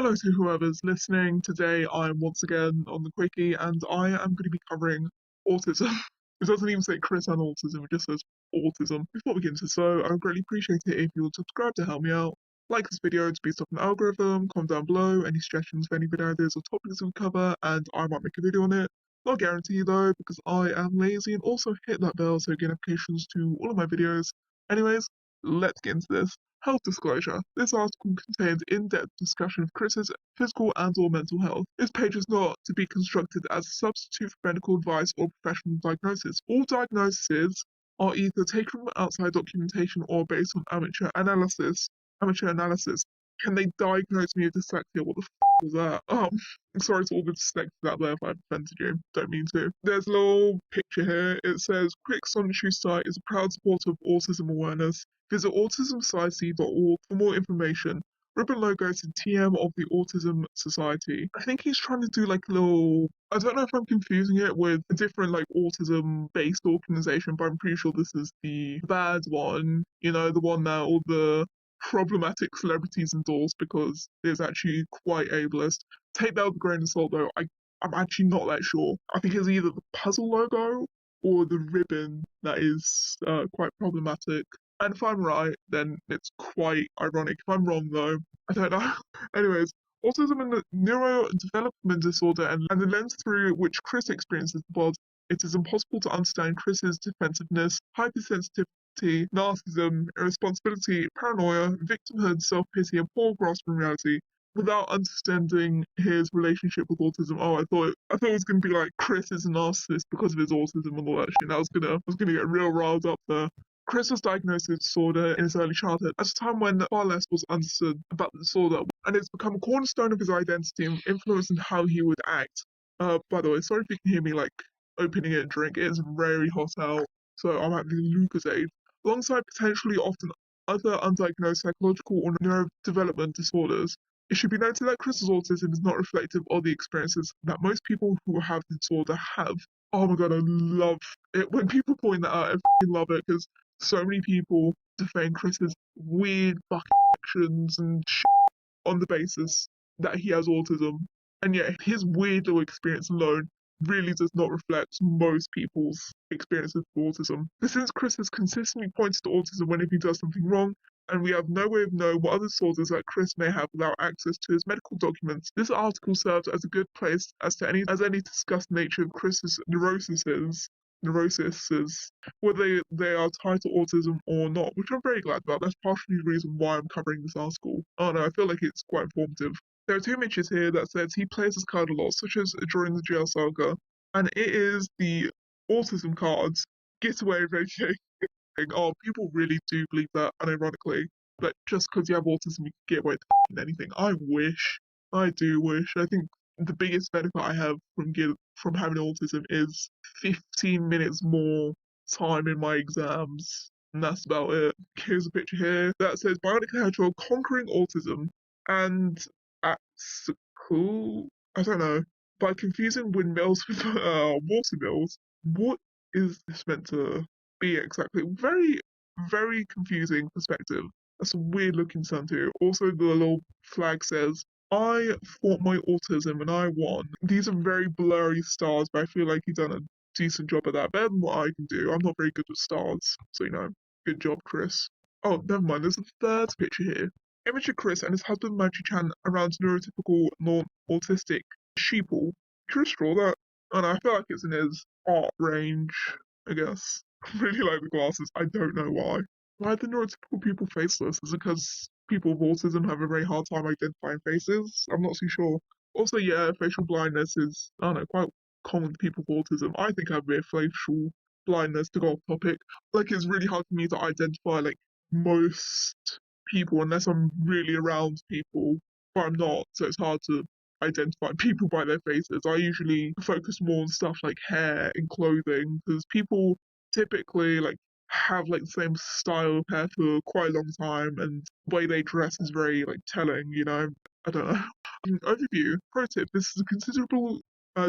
Hello to whoever's listening. Today I'm once again on the Quickie and I am going to be covering autism. It doesn't even say Chris and autism, it just says autism. Before we get into so, I would greatly appreciate it if you would subscribe to help me out. Like this video to boost up an algorithm, comment down below any suggestions for any video ideas or topics we cover, and I might make a video on it. Not guarantee though, because I am lazy, and also hit that bell so you get notifications to all of my videos. Anyways, let's get into this. Health disclosure. This article contains in-depth discussion of Chris's physical and/or mental health. This page is not to be constructed as a substitute for medical advice or professional diagnosis. All diagnoses are either taken from outside documentation or based on amateur analysis. Can they diagnose me with dyslexia? What the was that? I'm sorry to all the dyslexics out there if I've offended you. Don't mean to. There's a little picture here. It says, Quick Solitary Site is a proud supporter of autism awareness. Visit autismsociety.org for more information. Ribbon logo is a TM of the Autism Society. I think he's trying to do like a little, I don't know if I'm confusing it with a different like autism-based organization, but I'm pretty sure this is the bad one. You know, the one that all the problematic celebrities endorse because it's actually quite ableist. Take that with a grain of salt though. I'm actually not that sure. I think it's either the puzzle logo or the ribbon that is quite problematic. And if I'm right, then it's quite ironic. If I'm wrong, though, I don't know. Anyways, autism and the neurodevelopment disorder and the lens through which Chris experiences the world, it is impossible to understand Chris's defensiveness, hypersensitivity, narcissism, irresponsibility, paranoia, victimhood, self-pity, and poor grasp of reality without understanding his relationship with autism. Oh, I thought it was gonna be like Chris is a narcissist because of his autism and all that shit. I was gonna get real riled up there. Chris was diagnosed with disorder in his early childhood, at a time when far less was understood about the disorder, and it's become a cornerstone of his identity and influencing how he would act. By the way, sorry if you can hear me like opening a drink. It is very hot out, so I'm having Lucozade. Alongside potentially often other undiagnosed psychological or neurodevelopment disorders, it should be noted that Chris's autism is not reflective of the experiences that most people who have the disorder have. Oh my god, I love it when people point that out. I fucking love it because so many people defend Chris's weird fucking actions and shit on the basis that he has autism, and yet his weird little experience alone really does not reflect most people's experiences with autism. But since Chris has consistently pointed to autism whenever he does something wrong, and we have no way of knowing what other disorders that Chris may have without access to his medical documents, this article serves as a good place as any to discuss the nature of Chris's neuroses, whether they are tied to autism or not, which I'm very glad about. That's partially the reason why I'm covering this article. Oh no, I feel like it's quite informative. There are two images here that says he plays his card a lot, such as during the jail saga, and it is the autism cards. Get away, Reggie. Oh, people really do believe that, unironically. But just because you have autism, you can get away with anything. I do wish. I think the biggest benefit I have from having autism is 15 minutes more time in my exams, and that's about it. Here's a picture here that says Bionic Hedgehog conquering autism, and at school, I don't know, by confusing windmills with watermills. What is this meant to be exactly? Very, very confusing perspective. That's a weird looking sun too. Also, the little flag says, I fought my autism and I won. These are very blurry stars, but I feel like he's done a decent job at that. Better than what I can do. I'm not very good with stars. So, good job, Chris. Oh, never mind. There's a third picture here. Image of Chris and his husband Maggie-chan around neurotypical non-autistic sheeple. Chris draw that? And I feel like it's in his art range, I guess. I really like the glasses. I don't know why. Why are the neurotypical people faceless? Is it because people with autism have a very hard time identifying faces? I'm not too sure. Also, yeah, facial blindness is, I don't know, quite common to people with autism. I think I have a bit of facial blindness, to go off topic. Like, it's really hard for me to identify, like, most people unless I'm really around people, but I'm not, so it's hard to identify people by their faces. I usually focus more on stuff like hair and clothing, because people typically like have like the same style of hair for quite a long time, and the way they dress is very like telling, I don't know. Overview. Pro tip, this is a considerable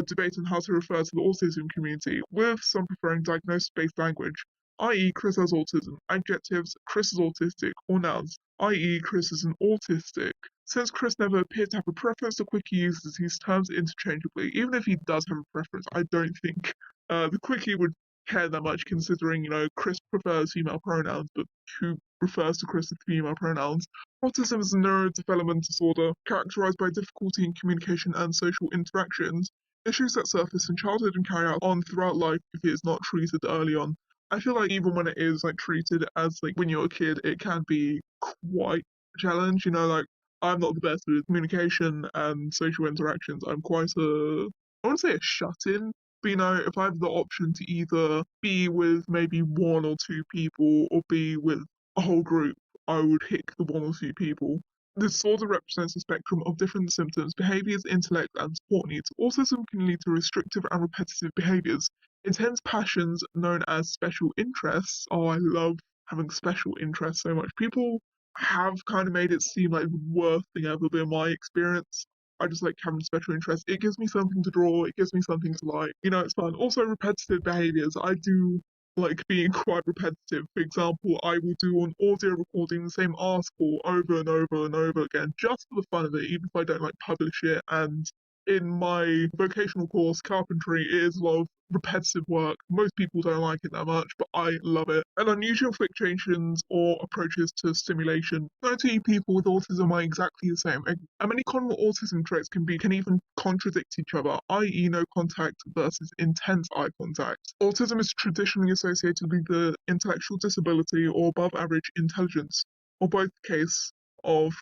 debate on how to refer to the autism community, with some preferring diagnosis-based language, i.e. Chris has autism, adjectives, Chris is autistic, or nouns, i.e. Chris is an autistic Since Chris never appeared to have a preference, the Quickie uses these terms interchangeably. Even if he does have a preference, I don't think the Quickie would care that much, considering, Chris prefers female pronouns, but who refers to Chris with female pronouns? Autism is a neurodevelopmental disorder characterized by difficulty in communication and social interactions. Issues that surface in childhood and carry on throughout life if it is not treated early on. I feel like even when it is like treated as like when you're a kid, it can be quite a challenge. Like I'm not the best with communication and social interactions. I'm quite I wouldn't say a shut-in, but if I have the option to either be with maybe one or two people or be with a whole group, I would pick the one or two people. This disorder represents a spectrum of different symptoms, behaviors, intellect, and support needs. Autism can lead to restrictive and repetitive behaviors. Intense passions known as special interests. Oh, I love having special interests so much. People have kind of made it seem like the worst thing ever, but in my experience, I just like having special interests. It gives me something to draw, it gives me something to like. It's fun. Also, repetitive behaviors. I do like being quite repetitive. For example, I will do an audio recording the same article over and over and over again just for the fun of it, even if I don't like publish it. And in my vocational course, carpentry, it is a lot of repetitive work. Most people don't like it that much, but I love it. And unusual fluctuations or approaches to stimulation. No two people with autism are exactly the same. And many common autism traits can even contradict each other, i.e., no contact versus intense eye contact. Autism is traditionally associated with the intellectual disability or above average intelligence, or both case of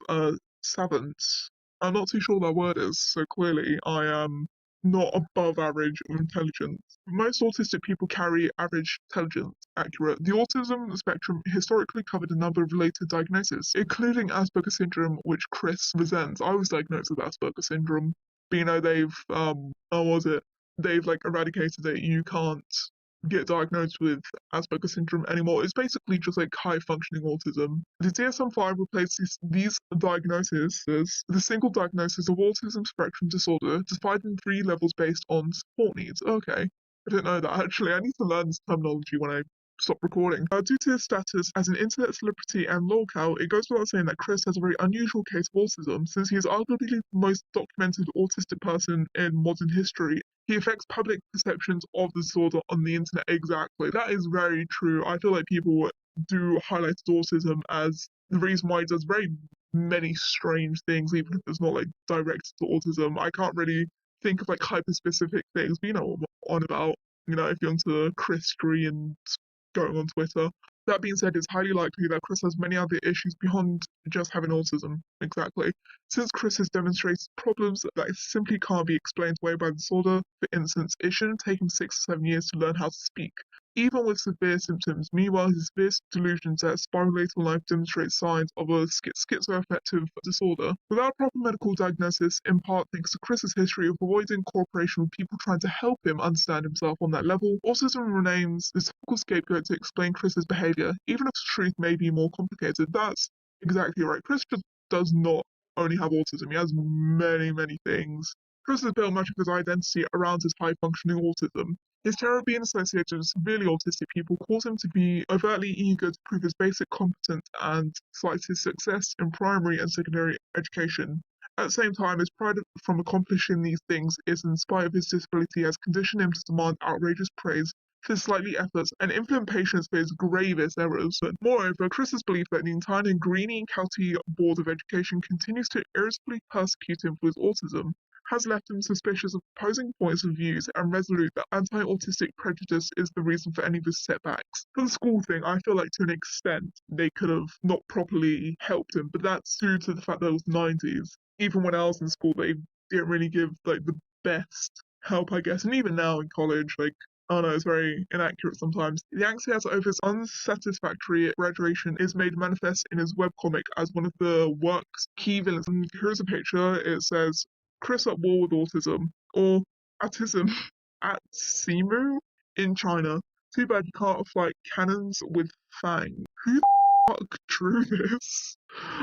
savants. I'm not too sure what that word is, so clearly I am not above average of intelligence. Most autistic people carry average intelligence accurate. The autism spectrum historically covered a number of related diagnoses, including Asperger's syndrome, which Chris resents. I was diagnosed with Asperger's syndrome, but they've how was it? They've like eradicated it. You can't get diagnosed with Asperger's syndrome anymore. It's basically just like high functioning autism. The DSM-5 replaces these diagnoses as the single diagnosis of autism spectrum disorder, divided in 3 levels based on support needs. Okay, I didn't know that actually. I need to learn this terminology when I stop recording. Due to his status as an internet celebrity and lolcow, it goes without saying that Chris has a very unusual case of autism, since he is arguably the most documented autistic person in modern history. He affects public perceptions of the disorder on the internet. Exactly. That is very true. I feel like people do highlight autism as the reason why he does very many strange things, even if it's not like directed to autism. I can't really think of like hyper specific things, but you know what I'm on about. If you're into Christy and going on Twitter. That being said, it's highly likely that Chris has many other issues beyond just having autism. Exactly. Since Chris has demonstrated problems that simply can't be explained away by the disorder, for instance, it shouldn't take him 6 to 7 years to learn how to speak, even with severe symptoms. Meanwhile, his severe delusions that spiral later in life demonstrate signs of a schizoaffective disorder. Without proper medical diagnosis, in part thanks to Chris's history of avoiding cooperation with people trying to help him understand himself on that level, autism remains the typical scapegoat to explain Chris's behavior, even if the truth may be more complicated. That's exactly right. Chris just does not only have autism, he has many, many things. Chris has built much of his identity around his high-functioning autism. His terror of being associated with severely autistic people caused him to be overtly eager to prove his basic competence and cite his success in primary and secondary education. At the same time, his pride from accomplishing these things is, in spite of his disability, has conditioned him to demand outrageous praise for his slightly efforts and infinite patience for his gravest errors. But moreover, Chris's belief that the entire Greene County Board of Education continues to irresistibly persecute him for his autism has left him suspicious of opposing points of views and resolute that anti-autistic prejudice is the reason for any of his setbacks. For the school thing, I feel like to an extent they could have not properly helped him, but that's due to the fact that it was the 90s. Even when I was in school, they didn't really give like the best help, I guess. And even now in college, like I don't know, it's very inaccurate sometimes. The angst he has over his unsatisfactory graduation is made manifest in his webcomic as one of the work's key villains. And here's a picture. It says, Chris at war with autism, or autism at Simu in China. Too bad you can't fight cannons with fangs. Who the fuck drew this?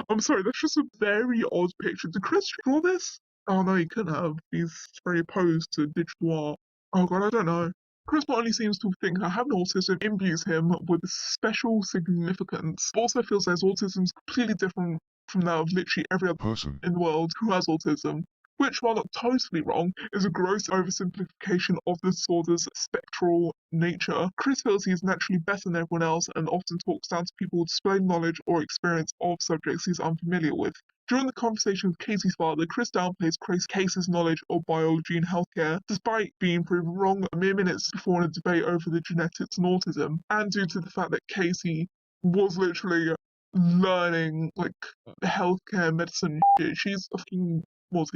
I'm sorry, that's just a very odd picture. Did Chris draw this? Oh no, he couldn't have. He's very opposed to digital art. Oh god, I don't know. Chris not only seems to think that having autism imbues him with special significance, but also feels that his autism is completely different from that of literally every other person in the world who has autism, which, while not totally wrong, is a gross oversimplification of the disorder's spectral nature. Chris feels he is naturally better than everyone else and often talks down to people with displaying knowledge or experience of subjects he's unfamiliar with. During the conversation with Casey's father, Chris downplays Casey's knowledge of biology and healthcare, despite being proven wrong mere minutes before in a debate over the genetics and autism, and due to the fact that Casey was literally learning like healthcare, medicine shit. She's a fucking, was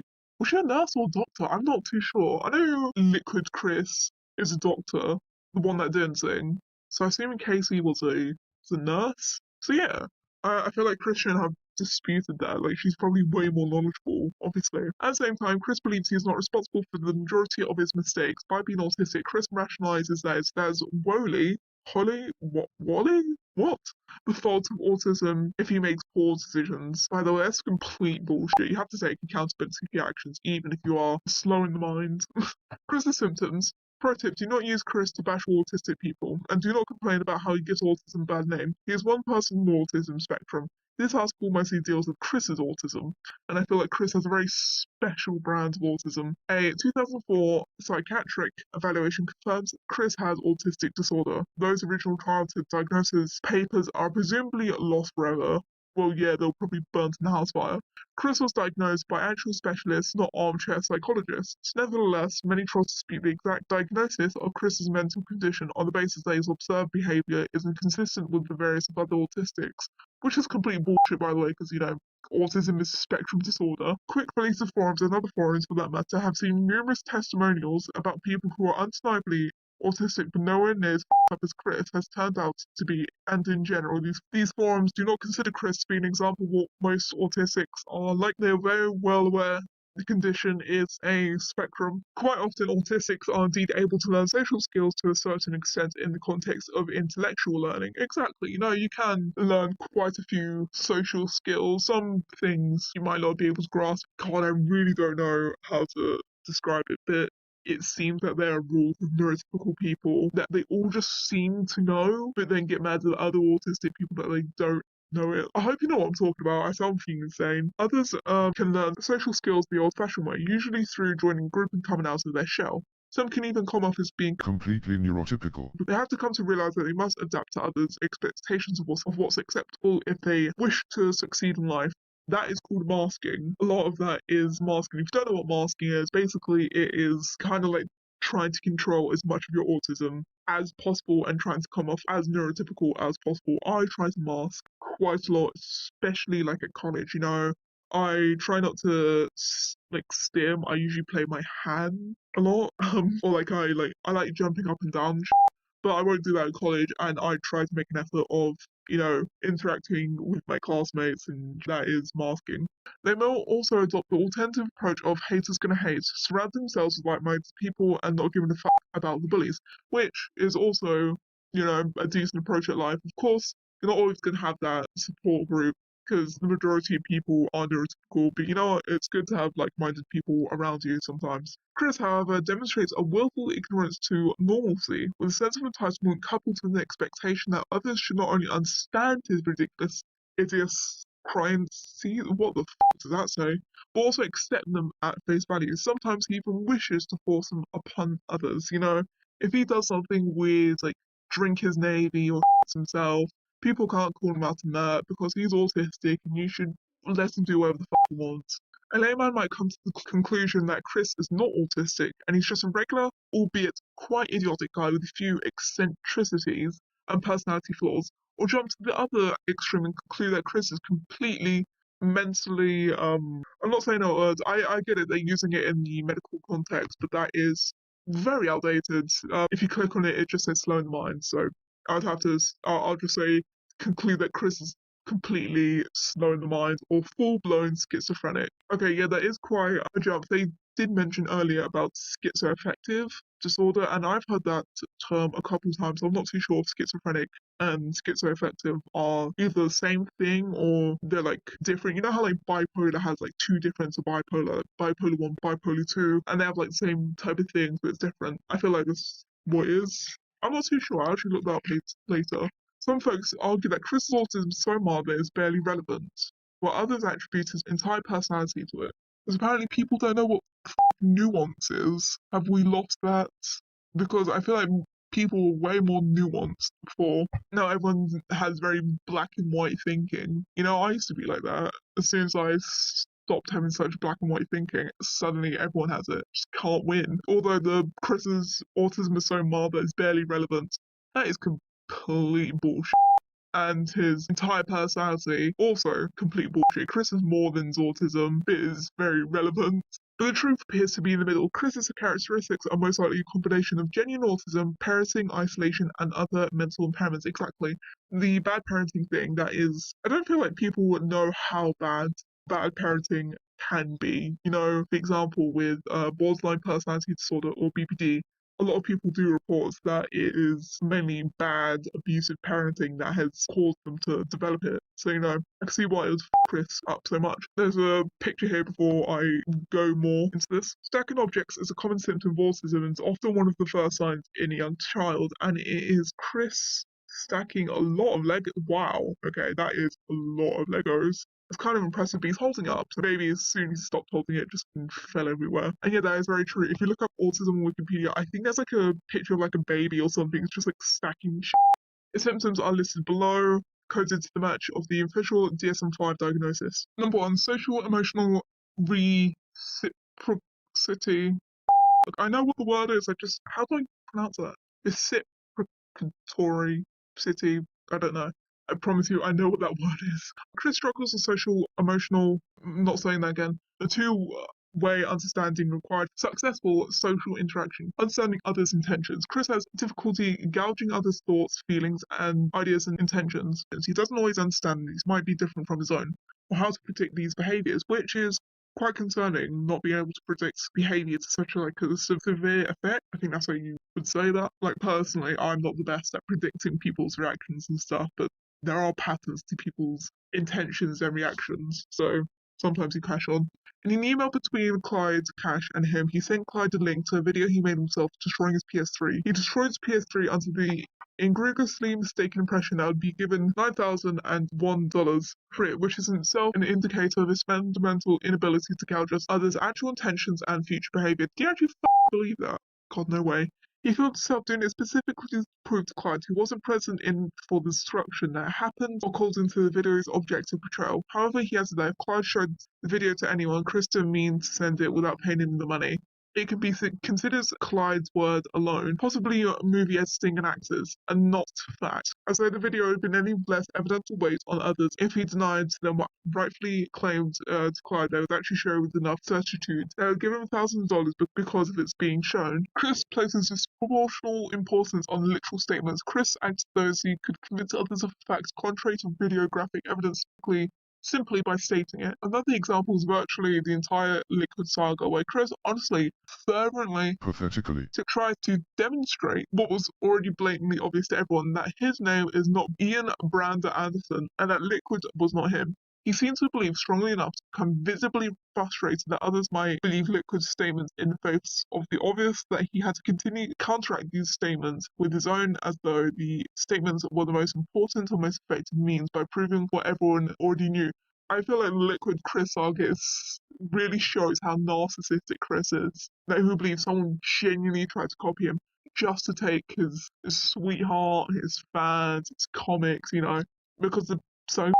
she a nurse or a doctor? I'm not too sure. I know Liquid Chris is a doctor, the one that didn't sing. So assuming Casey was a nurse. So yeah, I feel like Chris shouldn't have disputed that. Like she's probably way more knowledgeable, obviously. At the same time, Chris believes he is not responsible for the majority of his mistakes. By being autistic, Chris rationalizes that it's Wally? What? The fault of autism if he makes poor decisions. By the way, that's complete bullshit. You have to take accountability for your actions, even if you are slow in the mind. Chris's symptoms. Pro tip, do not use Chris to bash autistic people, and do not complain about how he gives autism a bad name. He is one person in the autism spectrum. This article mostly deals with Chris's autism, and I feel like Chris has a very special brand of autism. A 2004 psychiatric evaluation confirms that Chris has autistic disorder. Those original childhood diagnosis papers are presumably lost forever. Well, yeah, they'll probably burnt in the house fire. Chris was diagnosed by actual specialists, not armchair psychologists. Nevertheless, many trust dispute the exact diagnosis of Chris's mental condition on the basis that his observed behavior is inconsistent with the various other autistics, which is complete bullshit, by the way, because, autism is a spectrum disorder. Quick release of forums and other forums, for that matter, have seen numerous testimonials about people who are undeniably autistic but nowhere near as up as Chris has turned out to be, and in general, these forums do not consider Chris to be an example of what most autistics are. Like, they're very well aware the condition is a spectrum. Quite often, autistics are indeed able to learn social skills to a certain extent in the context of intellectual learning. Exactly, you can learn quite a few social skills. Some things you might not be able to grasp. God, I really don't know how to describe it, but it seems that there are rules with neurotypical people that they all just seem to know, but then get mad at other autistic people that they don't know it. I hope you know what I'm talking about. I sound fucking insane. Others can learn social skills the old-fashioned way, usually through joining a group and coming out of their shell. Some can even come off as being completely neurotypical. But they have to come to realize that they must adapt to others' expectations of what's acceptable if they wish to succeed in life. That is called masking. A lot of that is masking. If you don't know what masking is, basically it is kind of like trying to control as much of your autism as possible and trying to come off as neurotypical as possible. I try to mask quite a lot, especially like at college, I try not to stim. I usually play my hand a lot. Or I like jumping up and down, but I won't do that in college. And I try to make an effort of interacting with my classmates, and that is masking. They may also adopt the alternative approach of haters gonna hate, surround themselves with like-minded people and not giving a fuck about the bullies, which is also a decent approach at life. Of course, you're not always gonna have that support group because the majority of people are neurotypical, but you know what? It's good to have like-minded people around you sometimes. Chris, however, demonstrates a willful ignorance to normalcy, with a sense of entitlement coupled with an expectation that others should not only understand his ridiculous idiosyncrasies, what the f does that say, but also accept them at face value. Sometimes he even wishes to force them upon others. If he does something weird, like drink his navy or himself, people can't call him out on that because he's autistic and you should let him do whatever the fuck he wants. A layman might come to the conclusion that Chris is not autistic and he's just a regular, albeit quite idiotic guy with a few eccentricities and personality flaws, or jump to the other extreme and conclude that Chris is completely mentally I'm not saying no words. I get it, they're using it in the medical context, but that is very outdated. If you click on it, it just says slow in the mind, so I'll just say, conclude that Chris is completely slow in the mind or full-blown schizophrenic. Okay, yeah, that is quite a jump. They did mention earlier about schizoaffective disorder, and I've heard that term a couple of times. I'm not too sure if schizophrenic and schizoaffective are either the same thing or they're like different. You know how like bipolar has like two different bipolar, like bipolar 1, bipolar 2, and they have like the same type of things, but it's different. I feel like that's what it is. I'm not too sure. I'll actually look that up later. Some folks argue that Chris's autism is so mild that it's barely relevant. while others attribute his entire personality to it. Because apparently people don't know what nuance is. Have we lost that? Because I feel like people were way more nuanced before. Now everyone has very black and white thinking. You know, I used to be like that. As soon as I stopped having such black and white thinking, suddenly everyone has it. Just can't win. Although the Chris's autism is so mild that it's barely relevant. That is complete bullshit. And his entire personality, also complete bullshit. Chris is more than his autism. It is very relevant. But the truth appears to be in the middle. Chris's characteristics are most likely a combination of genuine autism, parenting, isolation, and other mental impairments. Exactly. The bad parenting thing, that is, I don't feel like people would know how bad parenting can be. You know, for example, with borderline personality disorder or BPD, a lot of people do report that it is mainly bad, abusive parenting that has caused them to develop it. So, you know, I can see why it was Chris up so much. There's a picture here before I go more into this. Stacking objects is a common symptom of autism and is often one of the first signs in a young child, and it is Chris stacking a lot of Lego. Wow, okay, that is a lot of Legos. It's kind of impressive, but he's holding it up. So maybe as soon as he stopped holding it, it just fell everywhere. And yeah, that is very true. If you look up autism on Wikipedia, I think there's like a picture of like a baby or something. It's just like stacking shit. The symptoms are listed below, coded to the match of the official DSM-5 diagnosis. Number 1, social emotional reciprocity. Look, I know what the word is. How do I pronounce that? Reciprocatory city. I don't know. I promise you, I know what that word is. Chris struggles with social, emotional, not saying that again, the two-way understanding required successful social interaction, understanding others' intentions. Chris has difficulty gauging others' thoughts, feelings, and ideas and intentions. He doesn't always understand these, might be different from his own, or how to predict these behaviors, which is quite concerning, not being able to predict behavior to such a severe effect. I think that's how you would say that. Like, personally, I'm not the best at predicting people's reactions and stuff, but there are patterns to people's intentions and reactions, so sometimes you crash on. In an email between Clyde Cash and him, he sent Clyde a link to a video he made himself destroying his PS3. He destroyed his PS3 under the egregiously mistaken impression that would be given $9,001 for it, which is in itself an indicator of his fundamental inability to gauge others' actual intentions and future behavior. Do you actually believe that? God, no way. He filmed himself doing it specifically to prove to Clyde he wasn't present for the destruction that happened or called into the video's objective portrayal. However, he has that if Clyde showed the video to anyone, Chris didn't mean to send it without paying him the money. It can be considered Clyde's word alone, possibly movie editing and actors, and not fact. As though the video had been any less evidential weight on others if he denied them what rightfully claimed to Clyde they would actually show with enough certitude. They would give him $1,000 because of its being shown. Chris places disproportional importance on literal statements. Chris acts as though he could convince others of facts contrary to videographic evidence simply by stating it. Another example is virtually the entire Liquid saga, where Chris honestly, fervently, pathetically tries to demonstrate what was already blatantly obvious to everyone, that his name is not Ian Brander Anderson, and that Liquid was not him. He seems to believe strongly enough to become visibly frustrated that others might believe Liquid's statements in the face of the obvious, that he had to continue to counteract these statements with his own, as though the statements were the most important or most effective means by proving what everyone already knew. I feel like Liquid Chris saga really shows how narcissistic Chris is. That who believes someone genuinely tried to copy him just to take his sweetheart, his fans, his comics, you know, because the so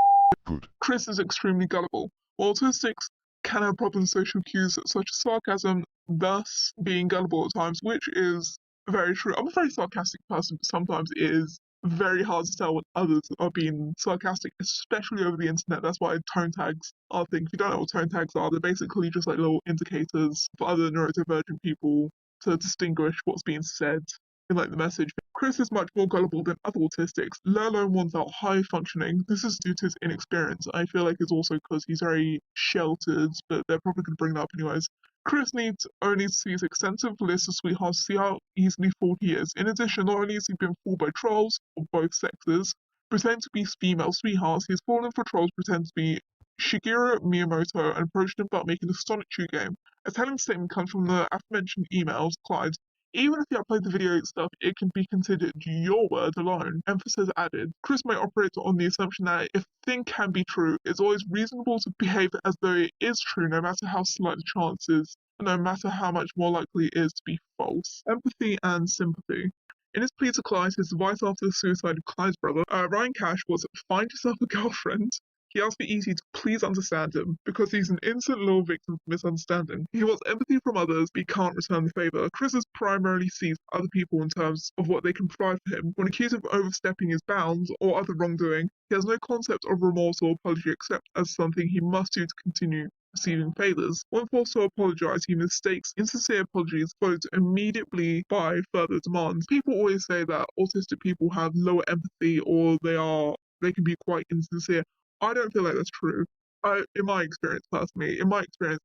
good. Chris is extremely gullible. While autistics can have problems with social cues such as sarcasm, thus being gullible at times, which is very true. I'm a very sarcastic person, but sometimes it is very hard to tell when others are being sarcastic, especially over the internet. That's why tone tags are a thing. If you don't know what tone tags are, they're basically just like little indicators for other neurodivergent people to distinguish what's being said in like the message. Chris is much more gullible than other autistics, let alone ones that are high functioning. This is due to his inexperience. I feel like it's also because he's very sheltered, but they're probably going to bring that up anyways. Chris needs only to see his extensive list of sweethearts to see how easily fooled he is. In addition, not only has he been fooled by trolls of both sexes, pretending to be female sweethearts, he has fallen for trolls pretending to be Shigeru Miyamoto and approached him about making a Sonic 2 game. A telling statement comes from the aforementioned emails, Clyde. Even if you upload the video itself, it can be considered your word alone. Emphasis added. Chris may operate on the assumption that if a thing can be true, it's always reasonable to behave as though it is true, no matter how slight the chance is, and no matter how much more likely it is to be false. Empathy and sympathy. In his plea to Clyde, his advice after the suicide of Clyde's brother, Ryan Cash was find yourself a girlfriend. He asked for E.T. to please understand him, because he's an innocent little victim of misunderstanding. He wants empathy from others, but he can't return the favour. Chris primarily sees other people in terms of what they can provide for him. When accused of overstepping his bounds or other wrongdoing, he has no concept of remorse or apology except as something he must do to continue receiving favours. When forced to apologise, he mistakes insincere apologies followed immediately by further demands. People always say that autistic people have lower empathy or they can be quite insincere. I don't feel like that's true. In my experience personally,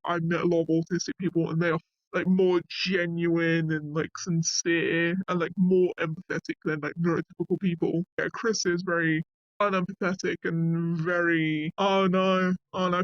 I've met a lot of autistic people and they are like more genuine and like sincere and like more empathetic than like neurotypical people. Yeah, Chris is very unempathetic and very oh no.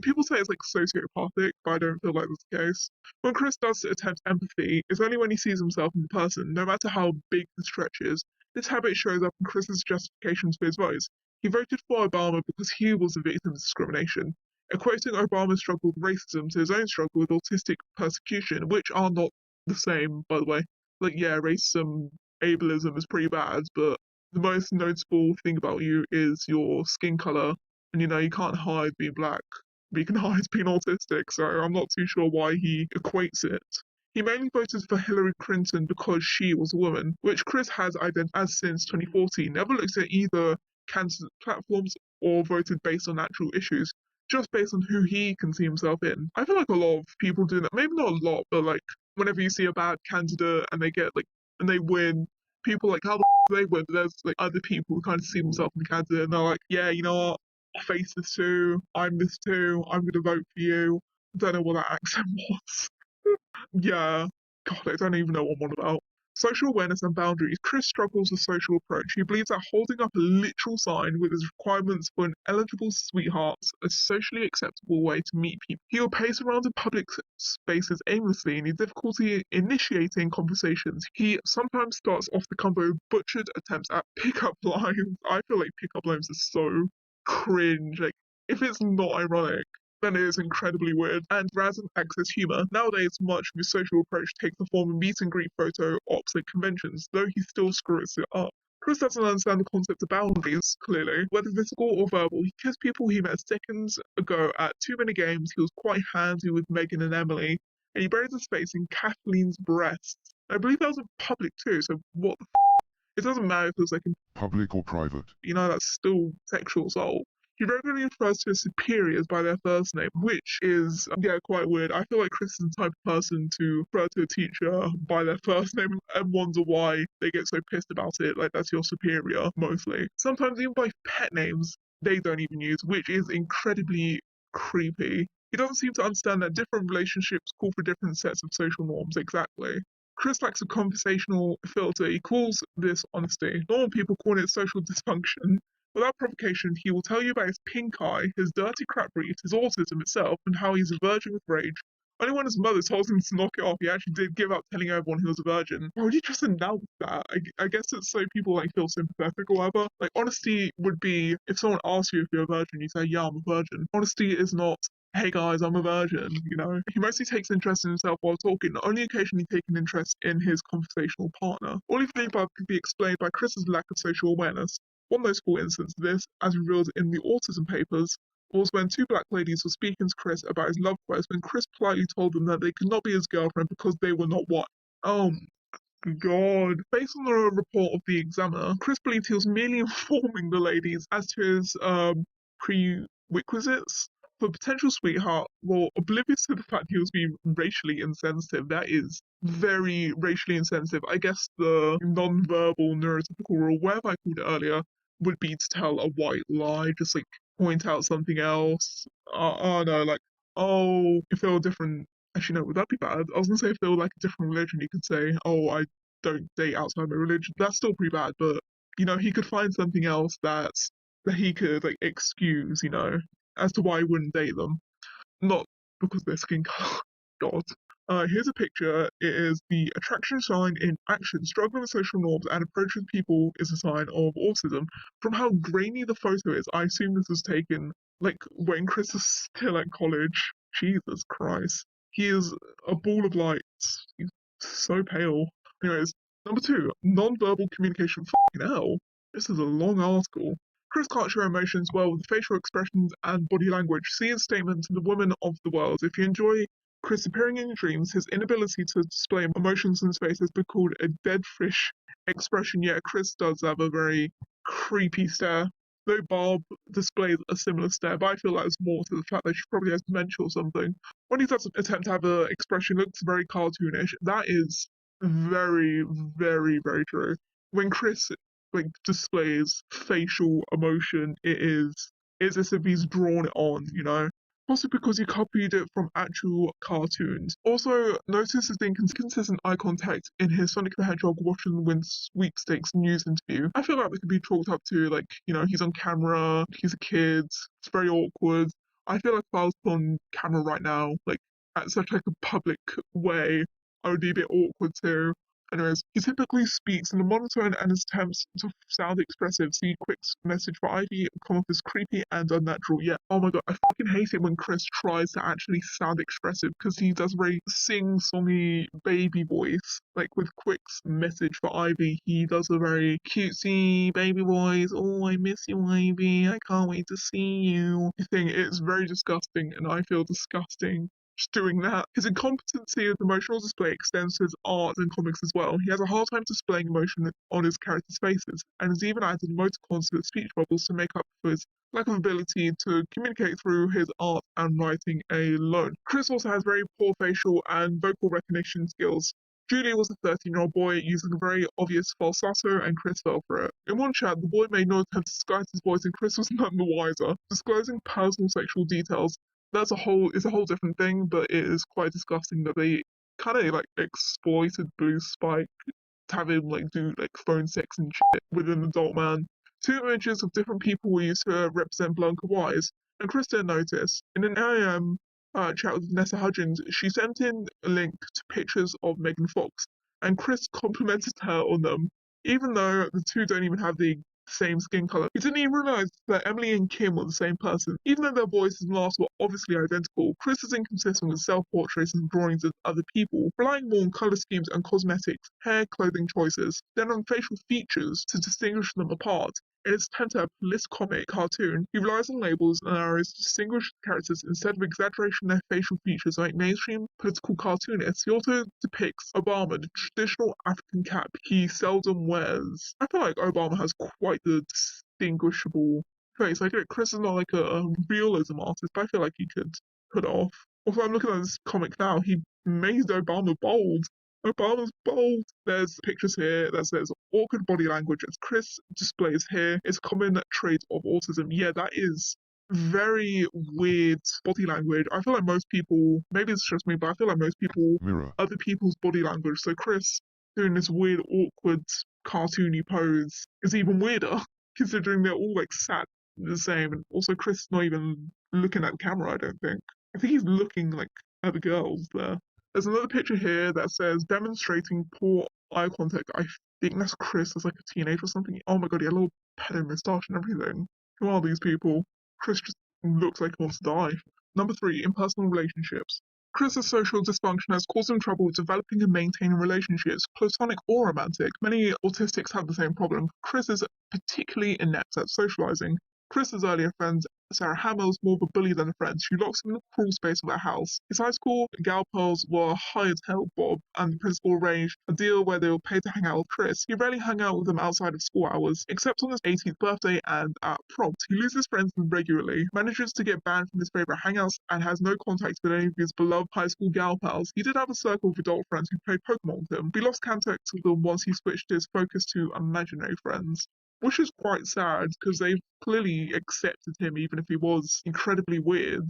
People say it's like sociopathic, but I don't feel like that's the case. When Chris does attempt empathy, it's only when he sees himself in the person, no matter how big the stretch is. This habit shows up in Chris's justifications for his votes. He voted for Obama because he was a victim of discrimination, equating Obama's struggle with racism to his own struggle with autistic persecution, which are not the same, by the way. Like, yeah, racism, ableism is pretty bad, but the most noticeable thing about you is your skin color, and you can't hide being black, but you can hide being autistic, so I'm not too sure why he equates it. He mainly voted for Hillary Clinton because she was a woman, which Chris has identified as since 2014. Never looked at either candidate platforms or voted based on actual issues, just based on who he can see himself in. I feel like a lot of people do that. Maybe not a lot, but like whenever you see a bad candidate and they get like and they win, people like how the they win. There's like other people who kind of see themselves in the candidate and they're like, yeah, you know what, I face this too. I'm this too. I'm gonna vote for you. I don't know what that accent was. Yeah, God, I don't even know what I'm on about. Social awareness and boundaries. Chris struggles with social approach. He believes that holding up a literal sign with its requirements for an eligible sweetheart is a socially acceptable way to meet people. He will pace around in public spaces aimlessly and he has difficulty initiating conversations. He sometimes starts off the convo with butchered attempts at pickup lines. I feel like pickup lines are so cringe. Like, if it's not ironic, then it is incredibly weird, and rather than access humour, nowadays much of his social approach takes the form of meet and greet photo ops at conventions, though he still screws it up. Chris doesn't understand the concept of boundaries, clearly. Whether physical or verbal, he kissed people he met seconds ago at too many games, he was quite handsy with Megan and Emily, and he buried his face in Kathleen's breasts. I believe that was in public too, so what the it doesn't matter if it was like in public or private. That's still sexual assault. He regularly refers to his superiors by their first name, which is, quite weird. I feel like Chris is the type of person to refer to a teacher by their first name and wonder why they get so pissed about it. Like, that's your superior, mostly. Sometimes even by pet names they don't even use, which is incredibly creepy. He doesn't seem to understand that different relationships call for different sets of social norms, exactly. Chris lacks a conversational filter. He calls this honesty. Normal people call it social dysfunction. Without provocation, he will tell you about his pink eye, his dirty crap brief, his autism itself, and how he's a virgin with rage. Only when his mother told him to knock it off, he actually did give up telling everyone he was a virgin. Why would you just announce that? I guess it's so people like feel sympathetic or whatever. Like, honesty would be if someone asks you if you're a virgin, you say, yeah, I'm a virgin. Honesty is not, hey guys, I'm a virgin. He mostly takes interest in himself while talking, only occasionally taking interest in his conversational partner. All of the above can be explained by Chris's lack of social awareness. One notable instance of this, as revealed in the Autism papers, was when two black ladies were speaking to Chris about his love quest when Chris politely told them that they could not be his girlfriend because they were not white. Oh my God. Based on the report of the Examiner, Chris believed he was merely informing the ladies as to his prerequisites for potential sweetheart, while oblivious to the fact he was being racially insensitive. That is very racially insensitive. I guess the non-verbal neurotypical rule, whatever I called it earlier, would be to tell a white lie, just like point out something else. Oh no, like, oh, if they were different, actually no, would that be bad? I was gonna say if they were like a different religion, you could say, oh, I don't date outside my religion. That's still pretty bad, but he could find something else that he could like excuse, as to why he wouldn't date them. Not because of their skin color. God. Here's a picture. It is the attraction sign in action. Struggling with social norms and approaching people is a sign of autism. From how grainy the photo is, I assume this was taken like when Chris is still at college. Jesus Christ. He is a ball of light. He's so pale. Anyways, number two, non-verbal communication. Fucking hell. This is a long article. Chris can't show emotions well with facial expressions and body language. See his statement to the women of the world. If you enjoy Chris appearing in your dreams, his inability to display emotions in his face has been called a dead fish expression. Yeah, Chris does have a very creepy stare. Though Barb displays a similar stare, but I feel that it's more to the fact that she probably has dementia or something. When he does attempt to have an expression, it looks very cartoonish. That is very, very, very true. When Chris displays facial emotion, it's as if he's drawn it on. Possibly because he copied it from actual cartoons. Also, notice his inconsistent eye contact in his Sonic the Hedgehog Watch and Win sweepstakes news interview. I feel like it could be chalked up to, he's on camera, he's a kid, it's very awkward. I feel like if I was on camera right now, at such a public way, I would be a bit awkward too. Anyways, he typically speaks in a monotone and his attempts to sound expressive. See Quick's message for Ivy come off as creepy and unnatural. Yeah, oh my god, I fucking hate it when Chris tries to actually sound expressive because he does a very sing-songy baby voice. Like with Quick's message for Ivy, he does a very cutesy baby voice. Oh, I miss you, Ivy. I can't wait to see you. I think it's very disgusting, and I feel disgusting just doing that. His incompetency of emotional display extends to his art and comics as well. He has a hard time displaying emotion on his characters' faces, and has even added emoticons to his speech bubbles to make up for his lack of ability to communicate through his art and writing alone. Chris also has very poor facial and vocal recognition skills. Julie was a 13-year-old boy using a very obvious falsetto, and Chris fell for it. In one chat, the boy may not have disguised his voice, and Chris was none the wiser. Disclosing personal sexual details is a whole different thing, but it is quite disgusting that they kind of exploited Blue Spike to have him do phone sex and shit with an adult man. Two images of different people were used to represent Blanca Wise, and Chris didn't notice. In an IM chat with Vanessa Hudgens, she sent in a link to pictures of Megan Fox, and Chris complimented her on them, even though the two don't even have the same skin color. He didn't even realize that Emily and Kim were the same person. Even though their voices and laughs were obviously identical, Chris is inconsistent with self-portraits and drawings of other people, relying more on color schemes and cosmetics, hair, clothing choices, than on facial features to distinguish them apart. In its attempt at a police comic cartoon, he relies on labels and arrows to distinguish characters instead of exaggeration in their facial features like mainstream political cartoonists. He also depicts Obama, the traditional African cap he seldom wears. I feel like Obama has quite the distinguishable face. Chris is not a realism artist, but I feel like he could put it off. Also, I'm looking at this comic now. He made Obama bold. Obama's bold. There's pictures here that says awkward body language as Chris displays here is a common trait of autism. Yeah, that is very weird body language. I feel like most people, maybe it's just me, but I feel like most people, Mirror. other people's body language. So Chris doing this weird, awkward, cartoony pose is even weirder, considering they're all sat the same. And also Chris not even looking at the camera, I don't think. I think he's looking at the girls there. There's another picture here that says demonstrating poor eye contact. I think that's Chris as a teenager or something. Oh my god, he had a little pedo moustache and everything. Who are these people? Chris just looks like he wants to die. Number three, impersonal relationships. Chris's social dysfunction has caused him trouble developing and maintaining relationships, platonic or romantic. Many autistics have the same problem. Chris is particularly inept at socializing. Chris's earlier friend, Sarah Hamill, is more of a bully than a friend. She locks him in the crawl space of her house. His high school gal pals were hired to help Bob, and the principal arranged a deal where they were paid to hang out with Chris. He rarely hung out with them outside of school hours, except on his 18th birthday and at prom. He loses friends regularly, manages to get banned from his favorite hangouts, and has no contact with any of his beloved high school gal pals. He did have a circle of adult friends who played Pokemon with him, but he lost contact with them once he switched his focus to imaginary friends. Which is quite sad because they've clearly accepted him even if he was incredibly weird.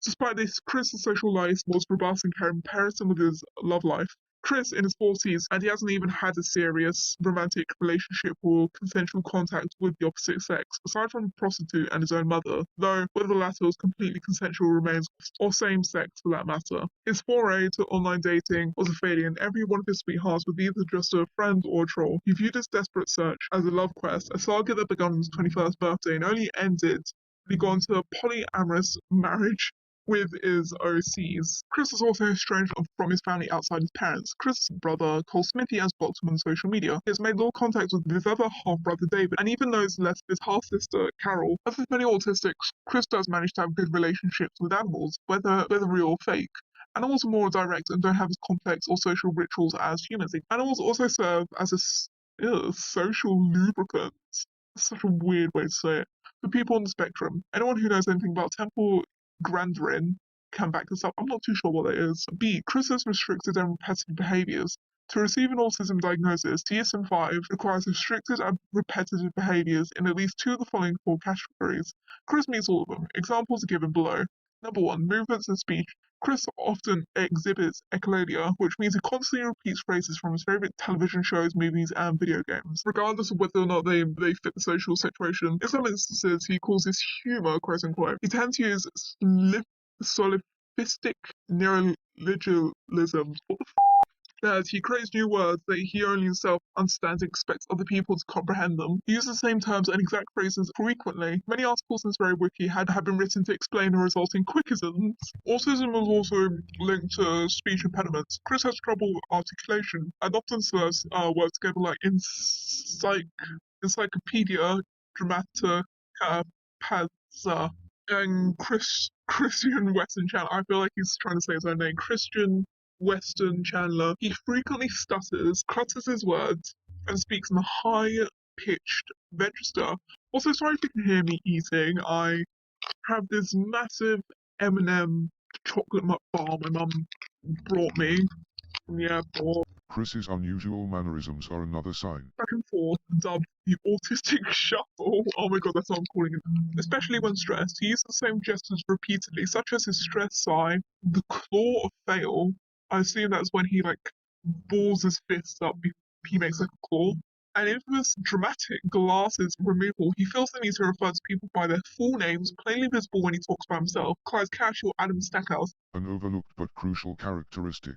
Despite this, Chris's social life was robust in comparison with his love life. Chris in his 40s, and he hasn't even had a serious romantic relationship or consensual contact with the opposite sex, aside from a prostitute and his own mother, though whether the latter was completely consensual remains, or same sex for that matter. His foray to online dating was a failure, and every one of his sweethearts was either just a friend or a troll. He viewed his desperate search as a love quest, a saga that began on his 21st birthday and only ended when he got into a polyamorous marriage with his OCs. Chris is also estranged from his family outside his parents. Chris' brother, Cole Smithy, has blocked him on social media. He has made little contact with his other half-brother, David, and even though he's left his half-sister, Carol. As with many autistics, Chris does manage to have good relationships with animals, whether real or fake. Animals are more direct and don't have as complex or social rituals as humans. Animals also serve as a social lubricant. Such a weird way to say it. For people on the spectrum, anyone who knows anything about temple Grandrin can back this up. I'm not too sure what that is. B. Chris has restricted and repetitive behaviors. To receive an autism diagnosis, DSM-5 requires restricted and repetitive behaviors in at least 2 of the following 4 categories. Chris meets all of them. Examples are given below. Number 1. Movements and speech. Chris often exhibits echolalia, which means he constantly repeats phrases from his favorite television shows, movies, and video games, regardless of whether or not they fit the social situation. In some instances, he calls this humor, quote unquote. He tends to use solipsistic neologisms. What the that he creates new words that he only himself understands and expects other people to comprehend them. He uses the same terms and exact phrases frequently. Many articles in this very wiki had been written to explain the resulting quickisms. Autism was also linked to speech impediments. Chris has trouble with articulation and often slurs words together like encyclopedia, dramata, pazza, and Christian Western Channel. I feel like he's trying to say his own name. Christian Western Chandler. He frequently stutters, clutters his words, and speaks in a high-pitched register. Also, sorry if you can hear me eating. I have this massive M&M chocolate nut bar my mum brought me from the airport. Chris's unusual mannerisms are another sign. Back and forth, dubbed the autistic shuffle. Oh my god, that's what I'm calling it. Especially when stressed, he uses the same gestures repeatedly, such as his stress sigh, the claw of fail. I assume that's when he balls his fists up, he makes like a claw. And infamous dramatic glasses removal. He feels the need to refer to people by their full names, plainly visible when he talks by himself. Clyde's casual Adam Stackhouse. An overlooked but crucial characteristic.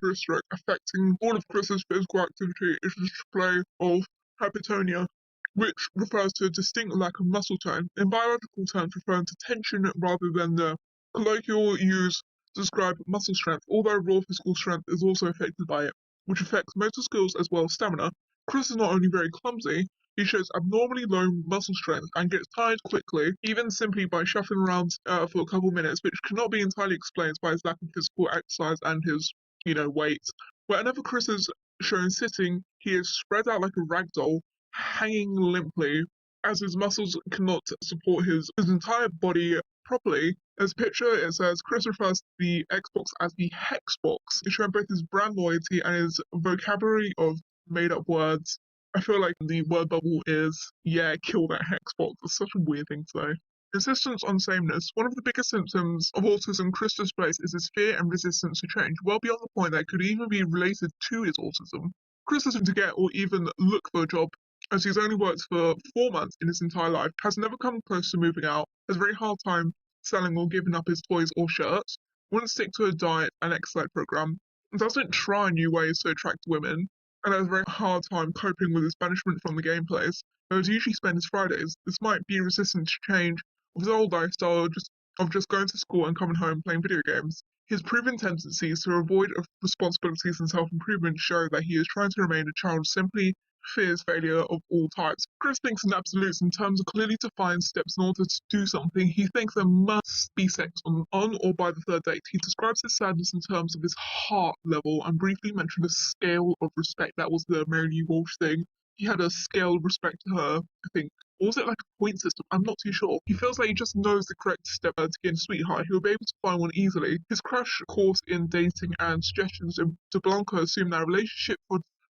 Affecting all of Chris's physical activity is the display of hypotonia, which refers to a distinct lack of muscle tone, in biological terms referring to tension rather than the colloquial use to describe muscle strength, although raw physical strength is also affected by it, which affects motor skills as well as stamina. Chris is not only very clumsy, he shows abnormally low muscle strength and gets tired quickly, even simply by shuffling around for a couple minutes, which cannot be entirely explained by his lack of physical exercise and his, weight. Whenever Chris is shown sitting, he is spread out like a rag doll, hanging limply, as his muscles cannot support his entire body properly. As picture, it says Chris refers to the Xbox as the Hexbox, showing both his brand loyalty and his vocabulary of made-up words. I feel like the word bubble is, yeah, kill that Hexbox. It's such a weird thing to say. Insistence on sameness. One of the biggest symptoms of autism Chris displays is his fear and resistance to change, well beyond the point that it could even be related to his autism. Chris doesn't to get or even look for a job, as he's only worked for 4 months in his entire life, has never come close to moving out, has a very hard time selling or giving up his toys or shirts, wouldn't stick to a diet and exercise program, doesn't try new ways to attract women, and has a very hard time coping with his banishment from the game place, though he usually spend his Fridays. This might be resistant to change of his old lifestyle of just going to school and coming home playing video games. His proven tendencies to avoid responsibilities and self-improvement show that he is trying to remain a child simply fears failure of all types. Chris thinks in absolutes in terms of clearly defined steps in order to do something. He thinks there must be sex on or by the third date. He describes his sadness in terms of his heart level and briefly mentioned a scale of respect. That was the Mary Lee Walsh thing. He had a scale of respect to her, I think. Or was it like a point system? I'm not too sure. He feels like he just knows the correct step to get a sweetheart. He'll be able to find one easily. His crash course in dating and suggestions to Blanca assume that a relationship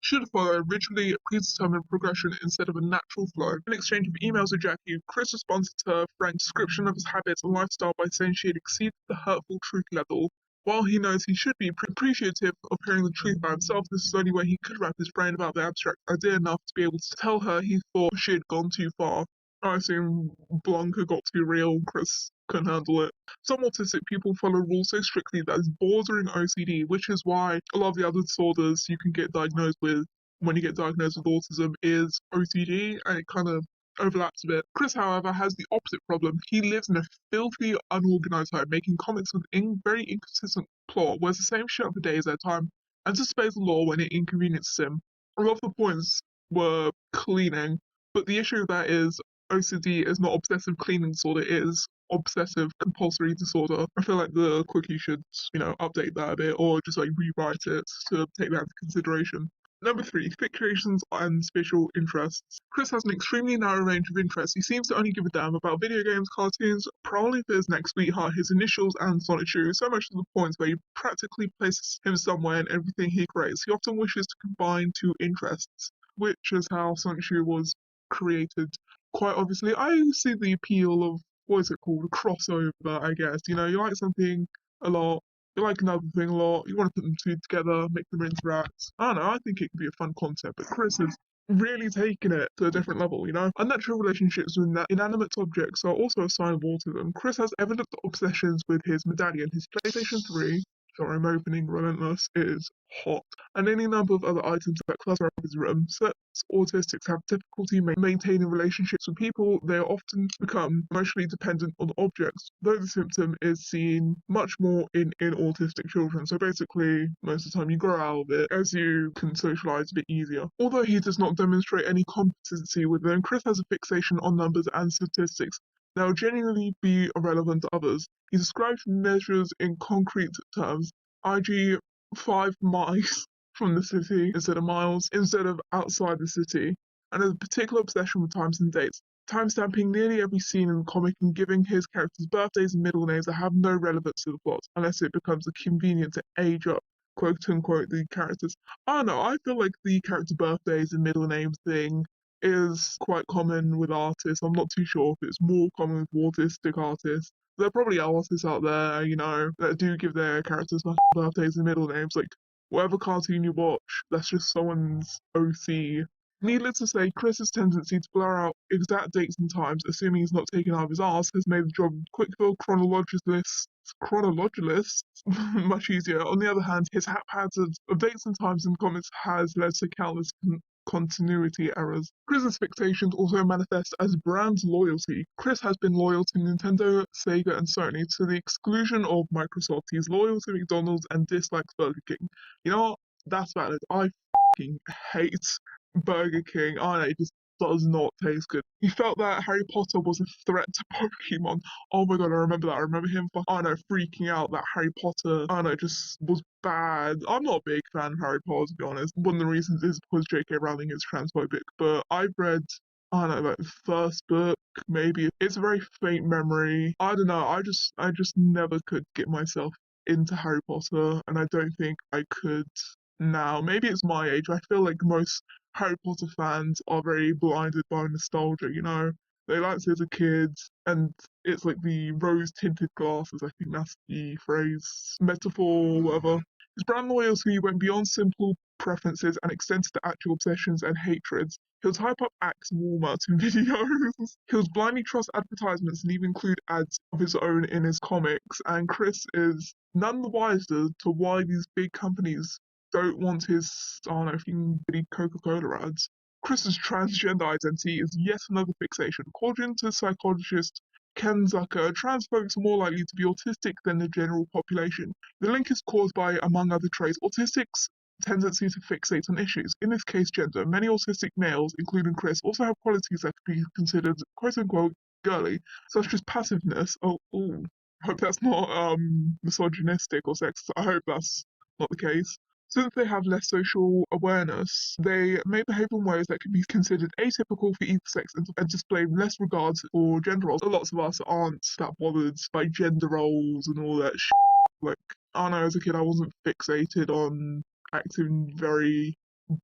should follow a rigidly predetermined progression instead of a natural flow. In exchange of emails with Jackie, Chris responded to her frank description of his habits and lifestyle by saying she had exceeded the hurtful truth level While he knows he should be appreciative of hearing the truth by himself, this is the only way he could wrap his brain about the abstract idea enough to be able to tell her he thought she had gone too far. I assume Blanca got too real, Chris couldn't handle it. Some autistic people follow rules so strictly that it's bordering OCD, which is why a lot of the other disorders you can get diagnosed with when you get diagnosed with autism is OCD, and it kind of overlaps a bit. Chris, however, has the opposite problem. He lives in a filthy, unorganized home, making comics with very inconsistent plot, wears the same shirt for days at a time, anticipates the law when it inconveniences him. A lot of the points were cleaning, but the issue with that is OCD is not obsessive cleaning disorder, it is obsessive compulsory disorder. I feel like the quickie should, update that a bit or just like rewrite it to take that into consideration. Number 3, fixations and special interests. Chris has an extremely narrow range of interests. He seems to only give a damn about video games, cartoons, probably for his next sweetheart, his initials, and Sonic shoes, so much to the point where he practically places him somewhere in everything he creates. He often wishes to combine two interests, which is how Sonic Shoe was created. Quite obviously, I see the appeal of, what is it called, a crossover, I guess. You like something a lot, you like another thing a lot, you want to put them two together, make them interact. I don't know, I think it could be a fun concept, but Chris has really taken it to a different level. Unnatural relationships with inanimate objects are also a sign of autism. Chris has evident obsessions with his medallion, his PlayStation 3, sorry, I'm opening Relentless, is hot, and any number of other items that clutter up his room. Such autistics have difficulty maintaining relationships with people. They often become emotionally dependent on objects, though the symptom is seen much more in autistic children. So basically, most of the time you grow out of it as you can socialize a bit easier. Although he does not demonstrate any competency with them, Chris has a fixation on numbers and statistics that will genuinely be irrelevant to others. He describes measures in concrete terms, i.g., 5 miles from the city instead of miles, instead of outside the city, and has a particular obsession with times and dates, timestamping nearly every scene in the comic and giving his characters birthdays and middle names that have no relevance to the plot, unless it becomes convenient to age up, quote unquote, the characters. I don't know, I feel like the character birthdays and middle names thing is quite common with artists. I'm not too sure if it's more common with autistic artists. There are probably artists out there, that do give their characters birthdays and middle names. Like, whatever cartoon you watch, that's just someone's OC. Needless to say, Chris's tendency to blur out exact dates and times, assuming he's not taken out of his arse, has made the job of Quickville chronologist much easier. On the other hand, his haphazard of dates and times in comics has led to countless continuity errors. Chris's fixations also manifest as brand loyalty. Chris has been loyal to Nintendo, Sega, and Sony to the exclusion of Microsoft. He's loyal to McDonald's and dislikes Burger King. You know what? That's valid. I fucking hate Burger King. I know, it just does not taste good. He felt that Harry Potter was a threat to Pokemon. Oh my god, I remember that. I remember him, I know, freaking out that Harry Potter, I know, just was bad. I'm not a big fan of Harry Potter, to be honest. One of the reasons is because J.K. Rowling is transphobic, but I've read, I don't know, like the first book, maybe. It's a very faint memory. I don't know, I just never could get myself into Harry Potter, and I don't think I could now. Maybe it's my age. I feel like most Harry Potter fans are very blinded by nostalgia. They liked it as a kid, and it's like the rose tinted glasses, I think that's the phrase, metaphor, whatever. His brand loyalty went beyond simple preferences and extended to actual obsessions and hatreds. He'll type up Axe Walmart in videos. He'll blindly trust advertisements and even include ads of his own in his comics. And Chris is none the wiser to why these big companies don't want his, I don't know, if you can really Coca-Cola ads. Chris's transgender identity is yet another fixation. According to psychologist Ken Zucker, trans folks are more likely to be autistic than the general population. The link is caused by, among other traits, autistics' tendency to fixate on issues, in this case gender. Many autistic males, including Chris, also have qualities that could be considered quote-unquote girly, such as passiveness. Oh, hope that's not misogynistic or sexist. I hope that's not the case. Since they have less social awareness, they may behave in ways that can be considered atypical for either sex and display less regard for gender roles. Lots of us aren't that bothered by gender roles and all that shit. Like, I don't know, as a kid I wasn't fixated on acting very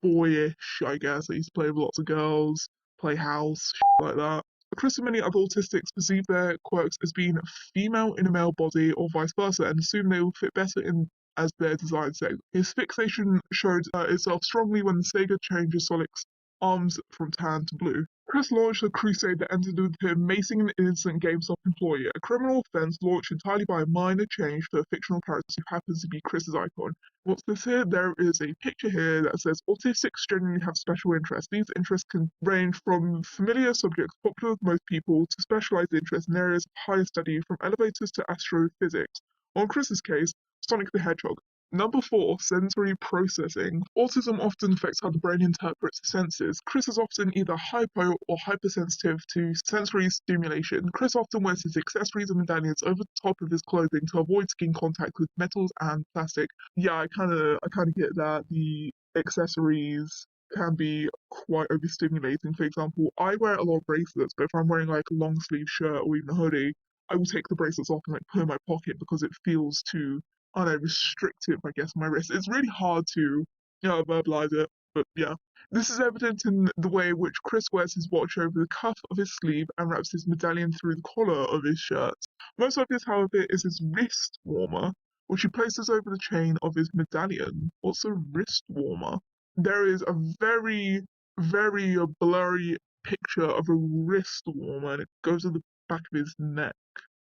boyish, I guess. I used to play with lots of girls, play house, shit like that. Chris and many other autistics perceive their quirks as being female in a male body or vice versa and assume they will fit better in as their desired sex. His fixation showed itself strongly when the Sega changes Sonic's arms from tan to blue. Chris launched a crusade that ended with him macing an innocent GameStop employee, a criminal offense launched entirely by a minor change to a fictional character who happens to be Chris's icon. What's this here? There is a picture here that says autistics generally have special interests. These interests can range from familiar subjects popular with most people to specialized interests in areas of higher study, from elevators to astrophysics. On Chris's case, Sonic the Hedgehog. Number 4, sensory processing. Autism often affects how the brain interprets senses. Chris is often either hypo or hypersensitive to sensory stimulation. Chris often wears his accessories and medallions over the top of his clothing to avoid skin contact with metals and plastic. Yeah, I kinda get that. The accessories can be quite overstimulating. For example, I wear a lot of bracelets, but if I'm wearing like a long sleeve shirt or even a hoodie, I will take the bracelets off and like put in my pocket because it feels too, I don't know, restrictive, I guess, on my wrist. It's really hard to, verbalize it, but yeah. This is evident in the way in which Chris wears his watch over the cuff of his sleeve and wraps his medallion through the collar of his shirt. Most obvious, however, is his wrist warmer, which he places over the chain of his medallion. What's a wrist warmer? There is a very blurry picture of a wrist warmer, and it goes to the back of his neck.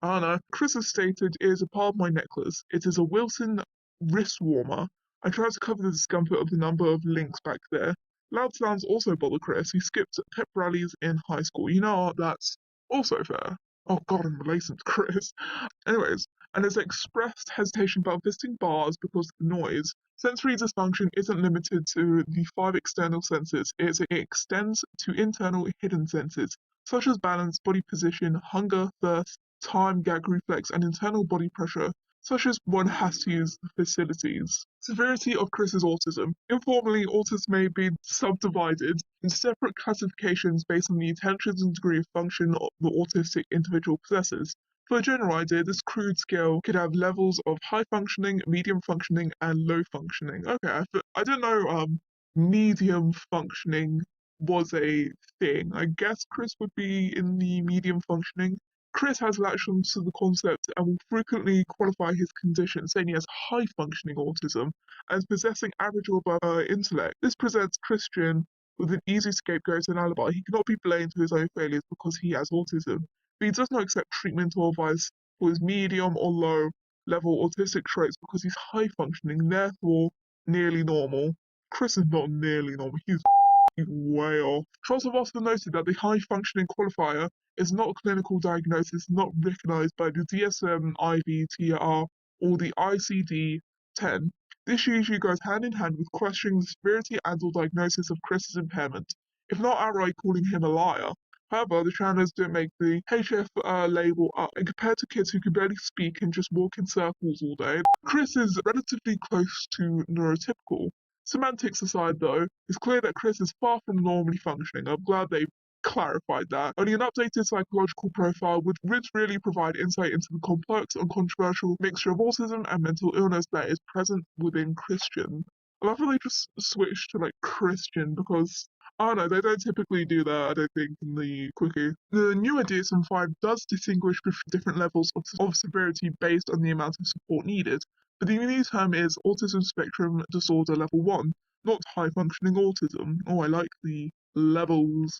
Anna, Chris has stated, is a part of my necklace. It is a Wilson wrist warmer. I tried to cover the discomfort of the number of links back there. Loud sounds also bother Chris. He skipped pep rallies in high school. You know what? That's also fair. Oh god, I'm relating to Chris. Anyways, and has expressed hesitation about visiting bars because of the noise. Sensory dysfunction isn't limited to the 5 external senses. It extends to internal hidden senses, such as balance, body position, hunger, thirst, time, gag reflex, and internal body pressure, such as one has to use the facilities. Severity of Chris's autism. Informally, autism may be subdivided into separate classifications based on the intentions and degree of function the autistic individual possesses. For a general idea, this crude scale could have levels of high functioning, medium functioning, and low functioning. Okay, I didn't know medium functioning was a thing. I guess Chris would be in the medium functioning. Chris has latched onto the concept and will frequently qualify his condition, saying he has high functioning autism, as possessing average or above intellect. This presents Christian with an easy scapegoat and alibi. He cannot be blamed for his own failures because he has autism, but he does not accept treatment or advice for his medium or low level autistic traits because he's high functioning, therefore nearly normal. Chris is not nearly normal, he's way off. Trolls have also noted that the high functioning qualifier is not a clinical diagnosis not recognized by the DSM-IV-TR or the ICD-10. This usually goes hand in hand with questioning the severity and/or diagnosis of Chris's impairment, if not outright calling him a liar. However, the trainers don't make the HF label up, and compared to kids who can barely speak and just walk in circles all day, Chris is relatively close to neurotypical. Semantics aside, though, it's clear that Chris is far from normally functioning. I'm glad they clarified that. Only an updated psychological profile would really provide insight into the complex and controversial mixture of autism and mental illness that is present within Christian. I love how they just switched to like Christian because I don't know, they don't typically do that, I don't think, in the quickie. The newer DSM-5 does distinguish between different levels of severity based on the amount of support needed, but the new term is Autism Spectrum Disorder Level 1, not high functioning autism. Oh, I like the levels,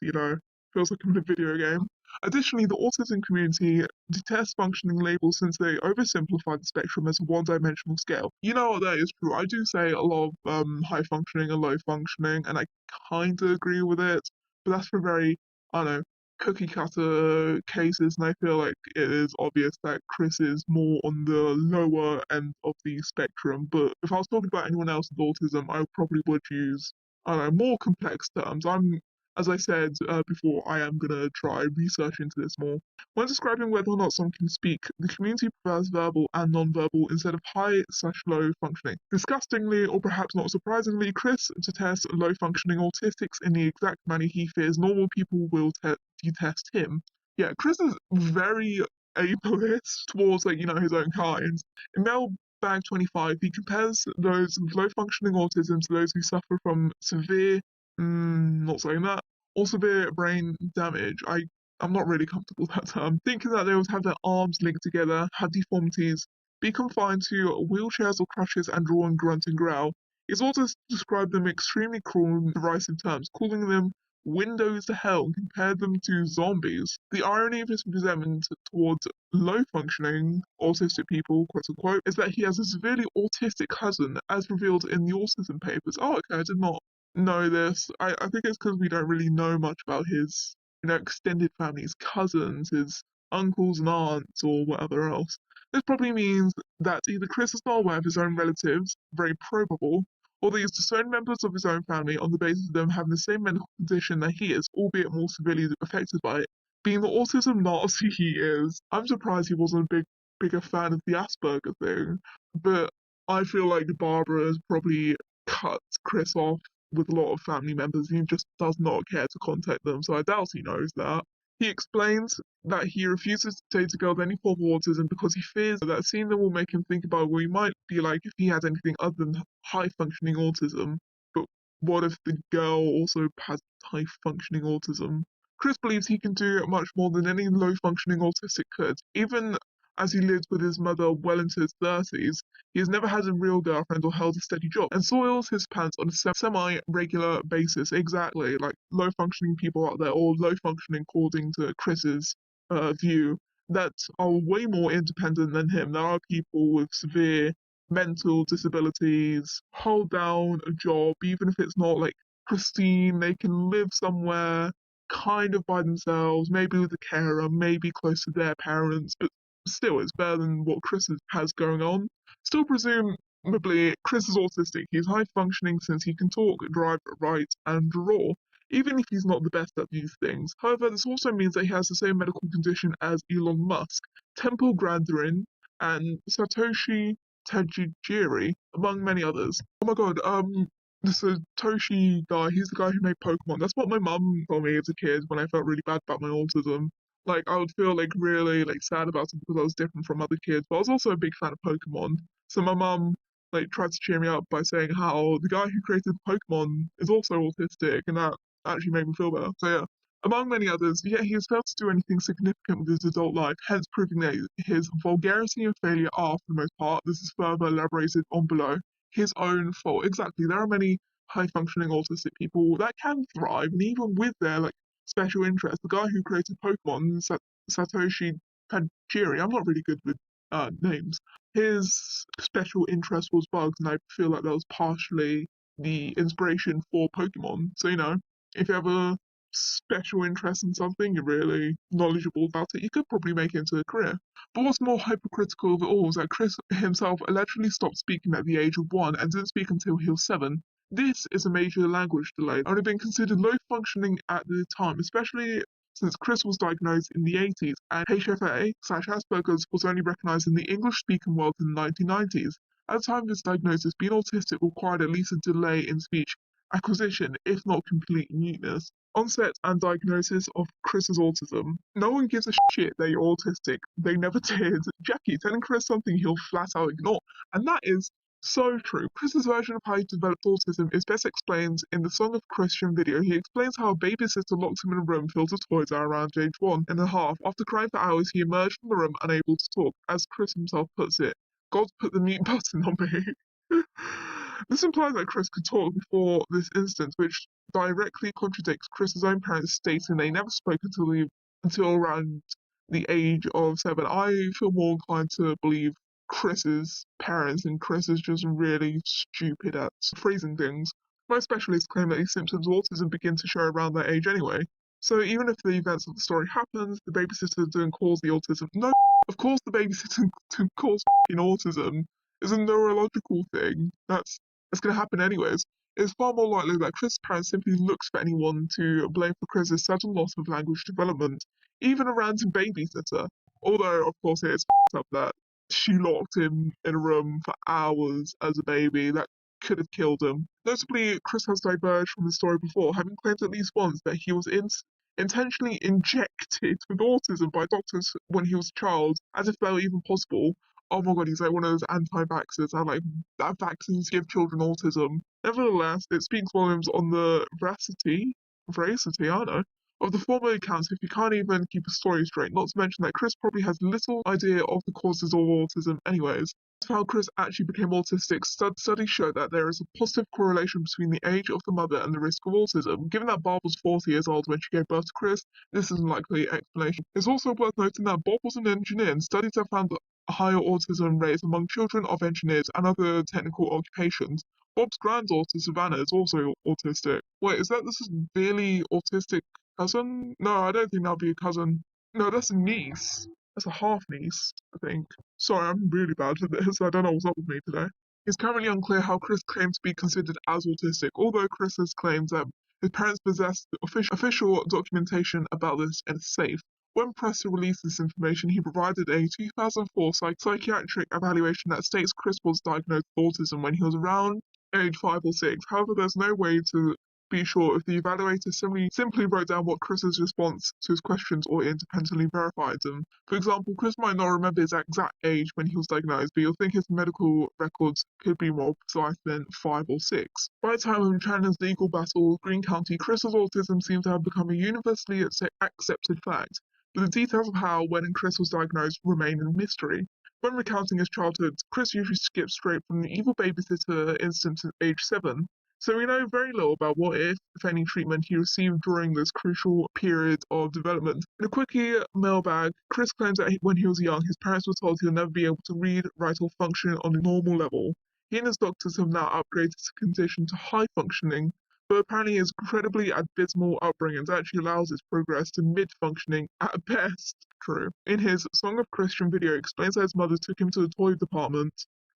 feels like I'm in a video game. Additionally, the autism community detests functioning labels since they oversimplify the spectrum as a one-dimensional scale. You know what, that is true. I do say a lot of high functioning and low functioning, and I kind of agree with it, but that's for very, I don't know, cookie cutter cases, and I feel like it is obvious that Chris is more on the lower end of the spectrum. But if I was talking about anyone else with autism, I probably would use, I don't know, more complex terms. As I said before, I am going to try research into this more. When describing whether or not someone can speak, the community prefers verbal and non-verbal instead of high/low functioning. Disgustingly, or perhaps not surprisingly, Chris detests low-functioning autistics in the exact manner he fears normal people will detest him. Yeah, Chris is very ableist towards, his own kind. In Mailbag 25, he compares those with low-functioning autism to those who suffer from severe not saying that. Or severe brain damage. I I'm not really comfortable with that term, thinking that they would have their arms linked together, have deformities, be confined to wheelchairs or crutches, and draw and grunt and growl. He's also described them extremely cruel and derisive terms, calling them windows to hell and compared them to zombies. The irony of his resentment towards low functioning autistic people, quote unquote, is that he has a severely autistic cousin, as revealed in the autism papers. Oh, okay, I did not know this. I think it's because we don't really know much about his extended family, his cousins, his uncles and aunts, or whatever else. This probably means that either Chris is not aware of his own relatives, very probable, or that he's disowned members of his own family on the basis of them having the same medical condition that he is, albeit more severely affected by it. Being the autism Nazi he is, I'm surprised he wasn't a bigger fan of the Asperger thing. But I feel like Barbara has probably cut Chris off with a lot of family members. He just does not care to contact them, so I doubt he knows that. He explains that he refuses to date a girl with any form of autism because he fears that seeing them will make him think about what he might be like if he had anything other than high functioning autism. But what if the girl also has high functioning autism? Chris believes he can do much more than any low functioning autistic could. Even as he lives with his mother well into his 30s, he has never had a real girlfriend or held a steady job, and soils his pants on a semi-regular basis. Exactly, like low-functioning people out there, or low-functioning according to Chris's view, that are way more independent than him. There are people with severe mental disabilities, hold down a job, even if it's not like pristine. They can live somewhere kind of by themselves, maybe with a carer, maybe close to their parents, but still, it's better than what Chris has going on. Still, presumably, Chris is autistic. He's high functioning since he can talk, drive, write, and draw, even if he's not the best at these things. However, this also means that he has the same medical condition as Elon Musk, temple grandin, and Satoshi Tajiri, among many others. Oh my god, the Satoshi guy, he's the guy who made Pokemon. That's what my mum told me as a kid when I felt really bad about my autism. Like I would feel like really like sad about it because I was different from other kids, but I was also a big fan of Pokemon. So my mum like tried to cheer me up by saying how the guy who created Pokemon is also autistic, and that actually made me feel better. So yeah, among many others, yet he has failed to do anything significant with his adult life, hence proving that his vulgarity and failure are, for the most part, this is further elaborated on below, his own fault. Exactly, there are many high functioning autistic people that can thrive, and even with their like special interest. The guy who created Pokemon, Satoshi Tajiri, I'm not really good with names. His special interest was bugs, and I feel like that was partially the inspiration for Pokemon. So, if you have a special interest in something, you're really knowledgeable about it, you could probably make it into a career. But what's more hypocritical of it all is that Chris himself allegedly stopped speaking at the age of 1 and didn't speak until he was 7. This is a major language delay, only been considered low functioning at the time, especially since Chris was diagnosed in the 80s and HFA/Asperger's was only recognised in the English-speaking world in the 1990s. At the time of his diagnosis, being autistic required at least a delay in speech acquisition, if not complete muteness. Onset and diagnosis of Chris's autism. No one gives a shit that you're autistic. They never did. Jackie, telling Chris something he'll flat out ignore. And that is so true. Chris's version of how he developed autism is best explained in the Song of Christian video. He explains how a babysitter locked him in a room filled with toys at around age 1.5. After crying for hours, he emerged from the room unable to talk. As Chris himself puts it, God put the mute button on me. This implies that Chris could talk before this instance, which directly contradicts Chris's own parents stating they never spoke until around the age of 7. I feel more inclined to believe Chris's parents, and Chris is just really stupid at phrasing things. Most specialists claim that these symptoms of autism begin to show around that age anyway. So even if the events of the story happens, the babysitter didn't cause the autism. No, of course the babysitter didn't cause autism. It's a neurological thing. That's going to happen anyways. It's far more likely that Chris's parents simply looks for anyone to blame for Chris's sudden loss of language development, even a random babysitter. Although, of course, it is up that she locked him in a room for hours as a baby. That could have killed him. Notably, Chris has diverged from the story before, having claimed at least once that he was intentionally injected with autism by doctors when he was a child, as if that were even possible. Oh my god, he's like one of those anti-vaxxers, and like that vaccines give children autism. Nevertheless, it speaks volumes on the veracity, I don't know, Of the former accounts, if you can't even keep a story straight, not to mention that Chris probably has little idea of the causes of autism anyways. How Chris actually became autistic, studies show that there is a positive correlation between the age of the mother and the risk of autism. Given that Bob was 40 years old when she gave birth to Chris, this is an likely explanation. It's also worth noting that Bob was an engineer, and studies have found higher autism rates among children of engineers and other technical occupations. Bob's granddaughter, Savannah, is also autistic. Wait, is that this is really autistic cousin? No, I don't think that'll be a cousin. No, that's a niece. That's a half niece, I think. Sorry, I'm really bad at this. I don't know what's up with me today. It's currently unclear how Chris claims to be considered as autistic, although Chris has claimed that his parents possess official documentation about this and is safe. When pressed to release this information, he provided a 2004 psychiatric evaluation that states Chris was diagnosed with autism when he was around age 5 or 6. However, there's no way to be sure if the evaluator simply wrote down what Chris's response to his questions or independently verified them. For example, Chris might not remember his exact age when he was diagnosed, but you'll think his medical records could be more precise than 5 or 6. By the time of Chandler's legal battle with Greene County, Chris's autism seems to have become a universally accepted fact, but the details of how, when and Chris was diagnosed remain a mystery. When recounting his childhood, Chris usually skips straight from the evil babysitter incident to age 7, so we know very little about what, if any, treatment he received during this crucial period of development. In a quickie mailbag, Chris claims that when he was young, his parents were told he'll never be able to read, write, or function on a normal level. He and his doctors have now upgraded his condition to high functioning, but apparently his incredibly abysmal upbringing actually allows his progress to mid-functioning at best. True. In his Song of Christian video, explains that his mother took him to the toy department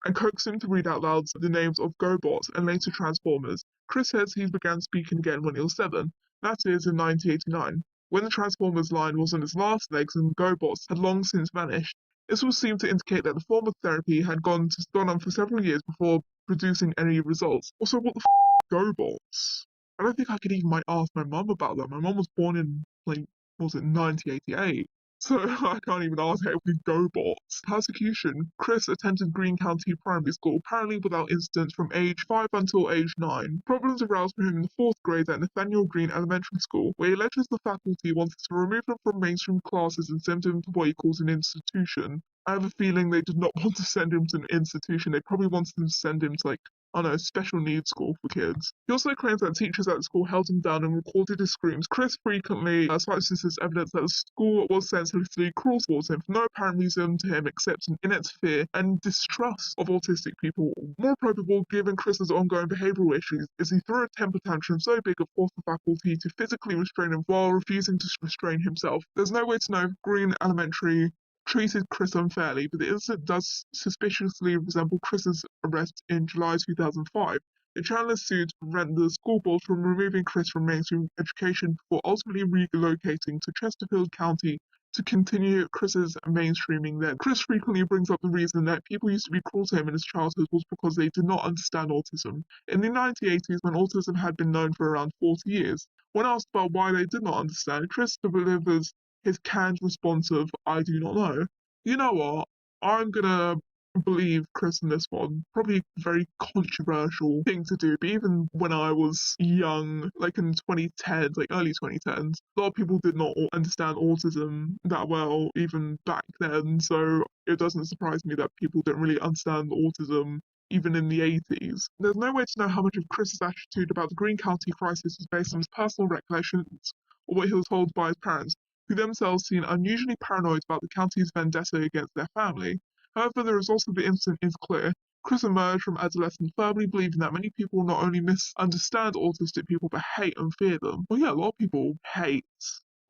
and coaxed him to read out loud the names of GoBots and later Transformers. Chris says he began speaking again when he was 7, that is in 1989, when the Transformers line was on its last legs and GoBots had long since vanished. This would seem to indicate that the form of therapy had gone on for several years before producing any results. Also, what the GoBots? I don't think I could even ask my mum about that. My mum was born in, like, what was it, 1988? So I can't even ask her with GoBots. Persecution. Chris attended Greene County Primary School, apparently without incident from age 5 until age 9. Problems arose for him in the 4th grade at Nathaniel Green Elementary School, where he alleges the faculty wanted to remove him from mainstream classes and send him to what he calls an institution. I have a feeling they did not want to send him to an institution. They probably wanted to send him to, like, I don't know, special needs school for kids. He also claims that teachers at the school held him down and recorded his screams. Chris frequently cites this as evidence that the school was senselessly cruel towards him for no apparent reason to him except an innate fear and distrust of autistic people. More probable, given Chris's ongoing behavioral issues, is he threw a temper tantrum so big it forced the faculty to physically restrain him while refusing to restrain himself. There's no way to know if Green Elementary treated Chris unfairly, but the incident does suspiciously resemble Chris's arrest in July 2005. The Chandler sued to prevent the school board from removing Chris from mainstream education before ultimately relocating to Chesterfield County to continue Chris's mainstreaming there. Chris frequently brings up the reason that people used to be cruel to him in his childhood was because they did not understand autism. In the 1980s, when autism had been known for around 40 years, when asked about why they did not understand, Chris delivers his canned response of, I do not know. You know what? I'm gonna believe Chris in this one. Probably a very controversial thing to do, but even when I was young, like in 2010s, like early 2010s, a lot of people did not understand autism that well, even back then, so it doesn't surprise me that people didn't really understand autism even in the 80s. There's no way to know how much of Chris's attitude about the Greene County crisis was based on his personal recollections or what he was told by his parents, who themselves seem unusually paranoid about the county's vendetta against their family. However, the result of the incident is clear. Chris emerged from adolescence firmly believing that many people not only misunderstand autistic people but hate and fear them. Well, yeah, a lot of people hate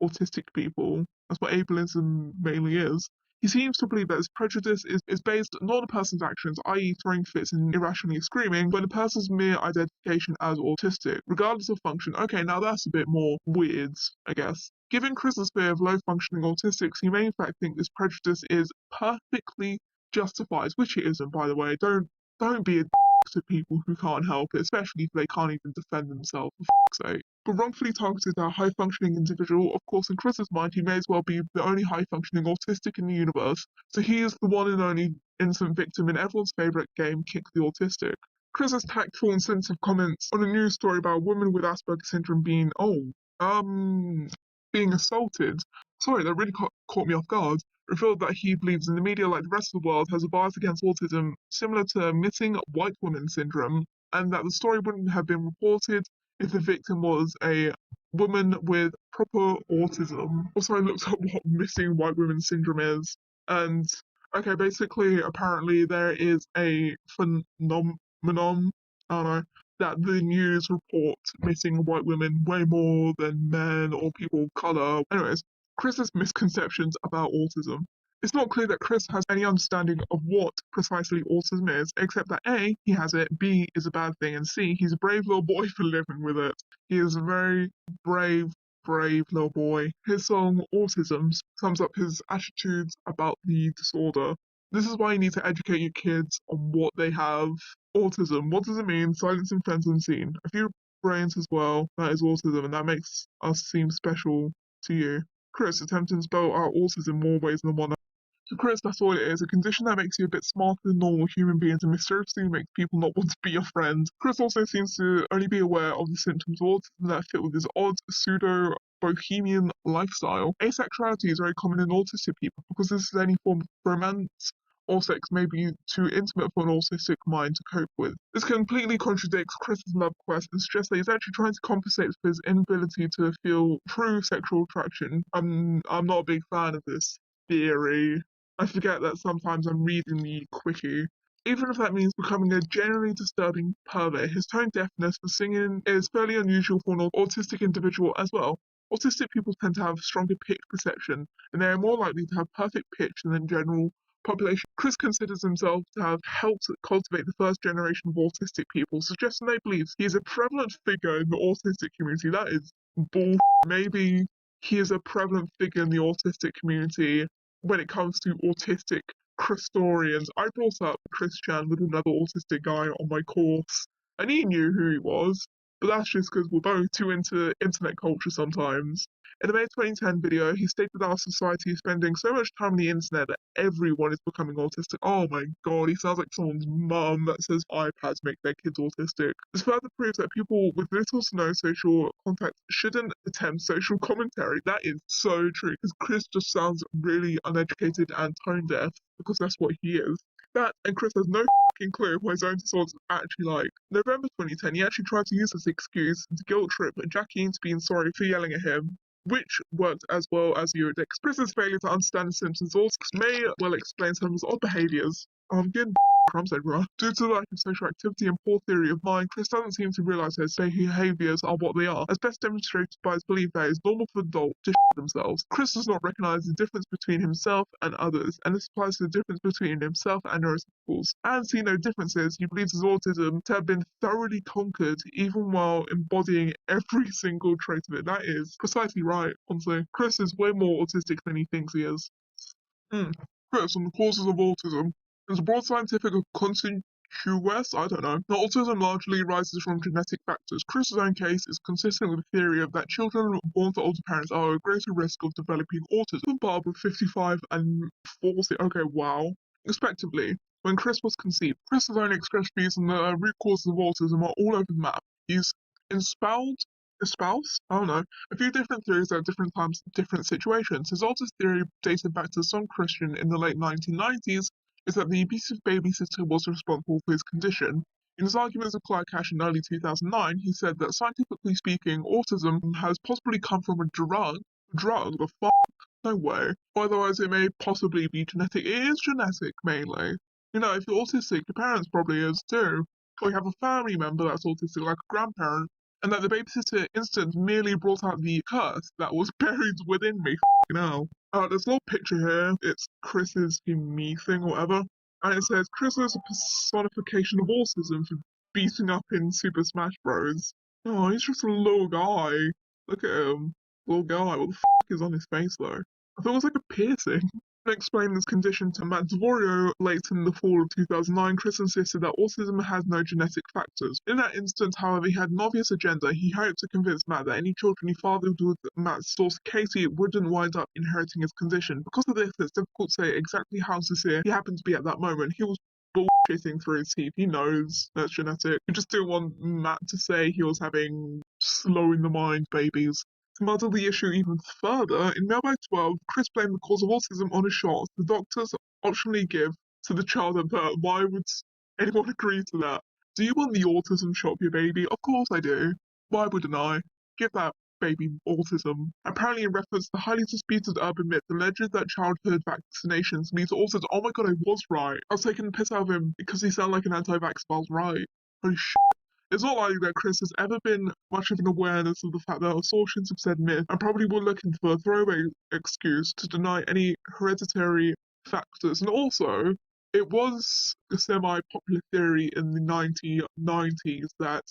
autistic people. That's what ableism mainly is. He seems to believe that his prejudice is based not on a person's actions, i.e., throwing fits and irrationally screaming, but on a person's mere identification as autistic, regardless of function. Okay, now that's a bit more weird, I guess. Given Chris's fear of low-functioning autistics, he may in fact think this prejudice is perfectly justified, which it isn't, by the way. Don't be a to people who can't help it, especially if they can't even defend themselves, for fuck's sake. But wrongfully targeted a high-functioning individual, of course in Chris's mind he may as well be the only high-functioning autistic in the universe, so he is the one and only innocent victim in everyone's favourite game, Kick the Autistic. Chris's tactful and sensitive comments on a news story about a woman with Asperger's syndrome being, being assaulted. Sorry, that really caught me off guard. Revealed that he believes in the media, like the rest of the world, has a bias against autism similar to missing white woman syndrome, and that the story wouldn't have been reported if the victim was a woman with proper autism. Also, I looked up what missing white women syndrome is, and okay, basically, apparently there is a phenomenon, I don't know, that the news report missing white women way more than men or people of color. Anyways, Chris's misconceptions about autism. It's not clear that Chris has any understanding of what precisely autism is, except that A, he has it, B, is a bad thing, and C, he's a brave little boy for living with it. He is a very brave, brave little boy. His song Autism sums up his attitudes about the disorder. This is why you need to educate your kids on what they have. Autism. What does it mean? Silencing friends unseen. A few brains as well. That is autism, and that makes us seem special to you. Chris attempting to spell out autism more ways than one. To Chris, that's all it is, a condition that makes you a bit smarter than normal human beings and mysteriously makes people not want to be your friend. Chris also seems to only be aware of the symptoms of autism that fit with his odd, pseudo-bohemian lifestyle. Asexuality is very common in autistic people because this is any form of romance or sex may be too intimate for an autistic mind to cope with. This completely contradicts Chris's love quest and suggests that he's actually trying to compensate for his inability to feel true sexual attraction. I'm not a big fan of this theory. I forget that sometimes I'm reading the quickie. Even if that means becoming a genuinely disturbing pervert, his tone deafness for singing is fairly unusual for an autistic individual as well. Autistic people tend to have stronger pitch perception, and they are more likely to have perfect pitch than the general population. Chris considers himself to have helped cultivate the first generation of autistic people, suggesting they believe he is a prevalent figure in the autistic community. That is bull. Maybe he is a prevalent figure in the autistic community when it comes to autistic Christorians. I brought up Christian with another autistic guy on my course, and he knew who he was, but that's just because we're both too into internet culture sometimes. In a May 2010 video, he stated that our society is spending so much time on the internet that everyone is becoming autistic. Oh my god, he sounds like someone's mum that says iPads make their kids autistic. This further proves that people with little to no social contact shouldn't attempt social commentary. That is so true, because Chris just sounds really uneducated and tone deaf, because that's what he is. That, and Chris has no fucking clue what his own disorder is actually like. November 2010, he actually tried to use this excuse to guilt trip Jackie into being sorry for yelling at him, which worked as well as you would expect. Chris's failure to understand the symptoms also may well explain some of his odd behaviours. I'm getting crumbs everywhere. Due to the lack of social activity and poor theory of mind, Chris doesn't seem to realise that his behaviours are what they are, as best demonstrated by his belief that it's normal for adults to themselves. Chris does not recognise the difference between himself and others, and this applies to the difference between himself and neurotypicals. And see no differences, he believes his autism to have been thoroughly conquered, even while embodying every single trait of it. That is precisely right, honestly. Chris is way more autistic than he thinks he is. Chris, on the causes of autism. There's a broad scientific consensus, I don't know, that autism largely arises from genetic factors. Chris's own case is consistent with the theory of that children born to older parents are at greater risk of developing autism, compared with 55 and 40, okay, wow, respectively. When Chris was conceived, Chris's own expressed views on the root causes of autism are all over the map. He's espoused, I don't know, a few different theories at different times, different situations. His oldest theory, dated back to some Christian in the late 1990s, is that the abusive babysitter was responsible for his condition. In his arguments with Clark Cash in early 2009, he said that scientifically speaking, autism has possibly come from a drug. Drug? The fuck? No way. Otherwise, it may possibly be genetic. It is genetic, mainly. You know, if you're autistic, your parents probably is too. Or you have a family member that's autistic, like a grandparent, and that the babysitter incident merely brought out the curse that was buried within me. Now, there's a little picture here. It's Chris's me thing or whatever, and it says Chris is a personification of autism for beating up in Super Smash Bros. Oh, he's just a little guy. Look at him, little guy. What the is on his face though? I thought it was like a piercing. To explain this condition to Matt Davorio late in the fall of 2009, Chris insisted that autism has no genetic factors. In that instance, however, he had an obvious agenda. He hoped to convince Matt that any children he fathered with Matt's daughter Katie wouldn't wind up inheriting his condition. Because of this, it's difficult to say exactly how sincere he happened to be at that moment. He was bullshitting through his teeth. He knows that's genetic. He just didn't want Matt to say he was having slow in the mind babies. To muddle the issue even further, in Mailbag 12, Chris blamed the cause of autism on a shot the doctors optionally give to the child at birth. Why would anyone agree to that? Do you want the autism shot for your baby? Of course I do. Why wouldn't I? Give that baby autism. Apparently, in reference to the highly disputed urban myth alleged that childhood vaccinations lead to autism. Oh my god, I was right. I was taking the piss out of him because he sounded like an anti-vax, but I was right. Holy shit. It's not likely that Chris has ever been much of an awareness of the fact that assortions of said myth and probably will look into a throwaway excuse to deny any hereditary factors. And also, it was a semi-popular theory in the 1990s that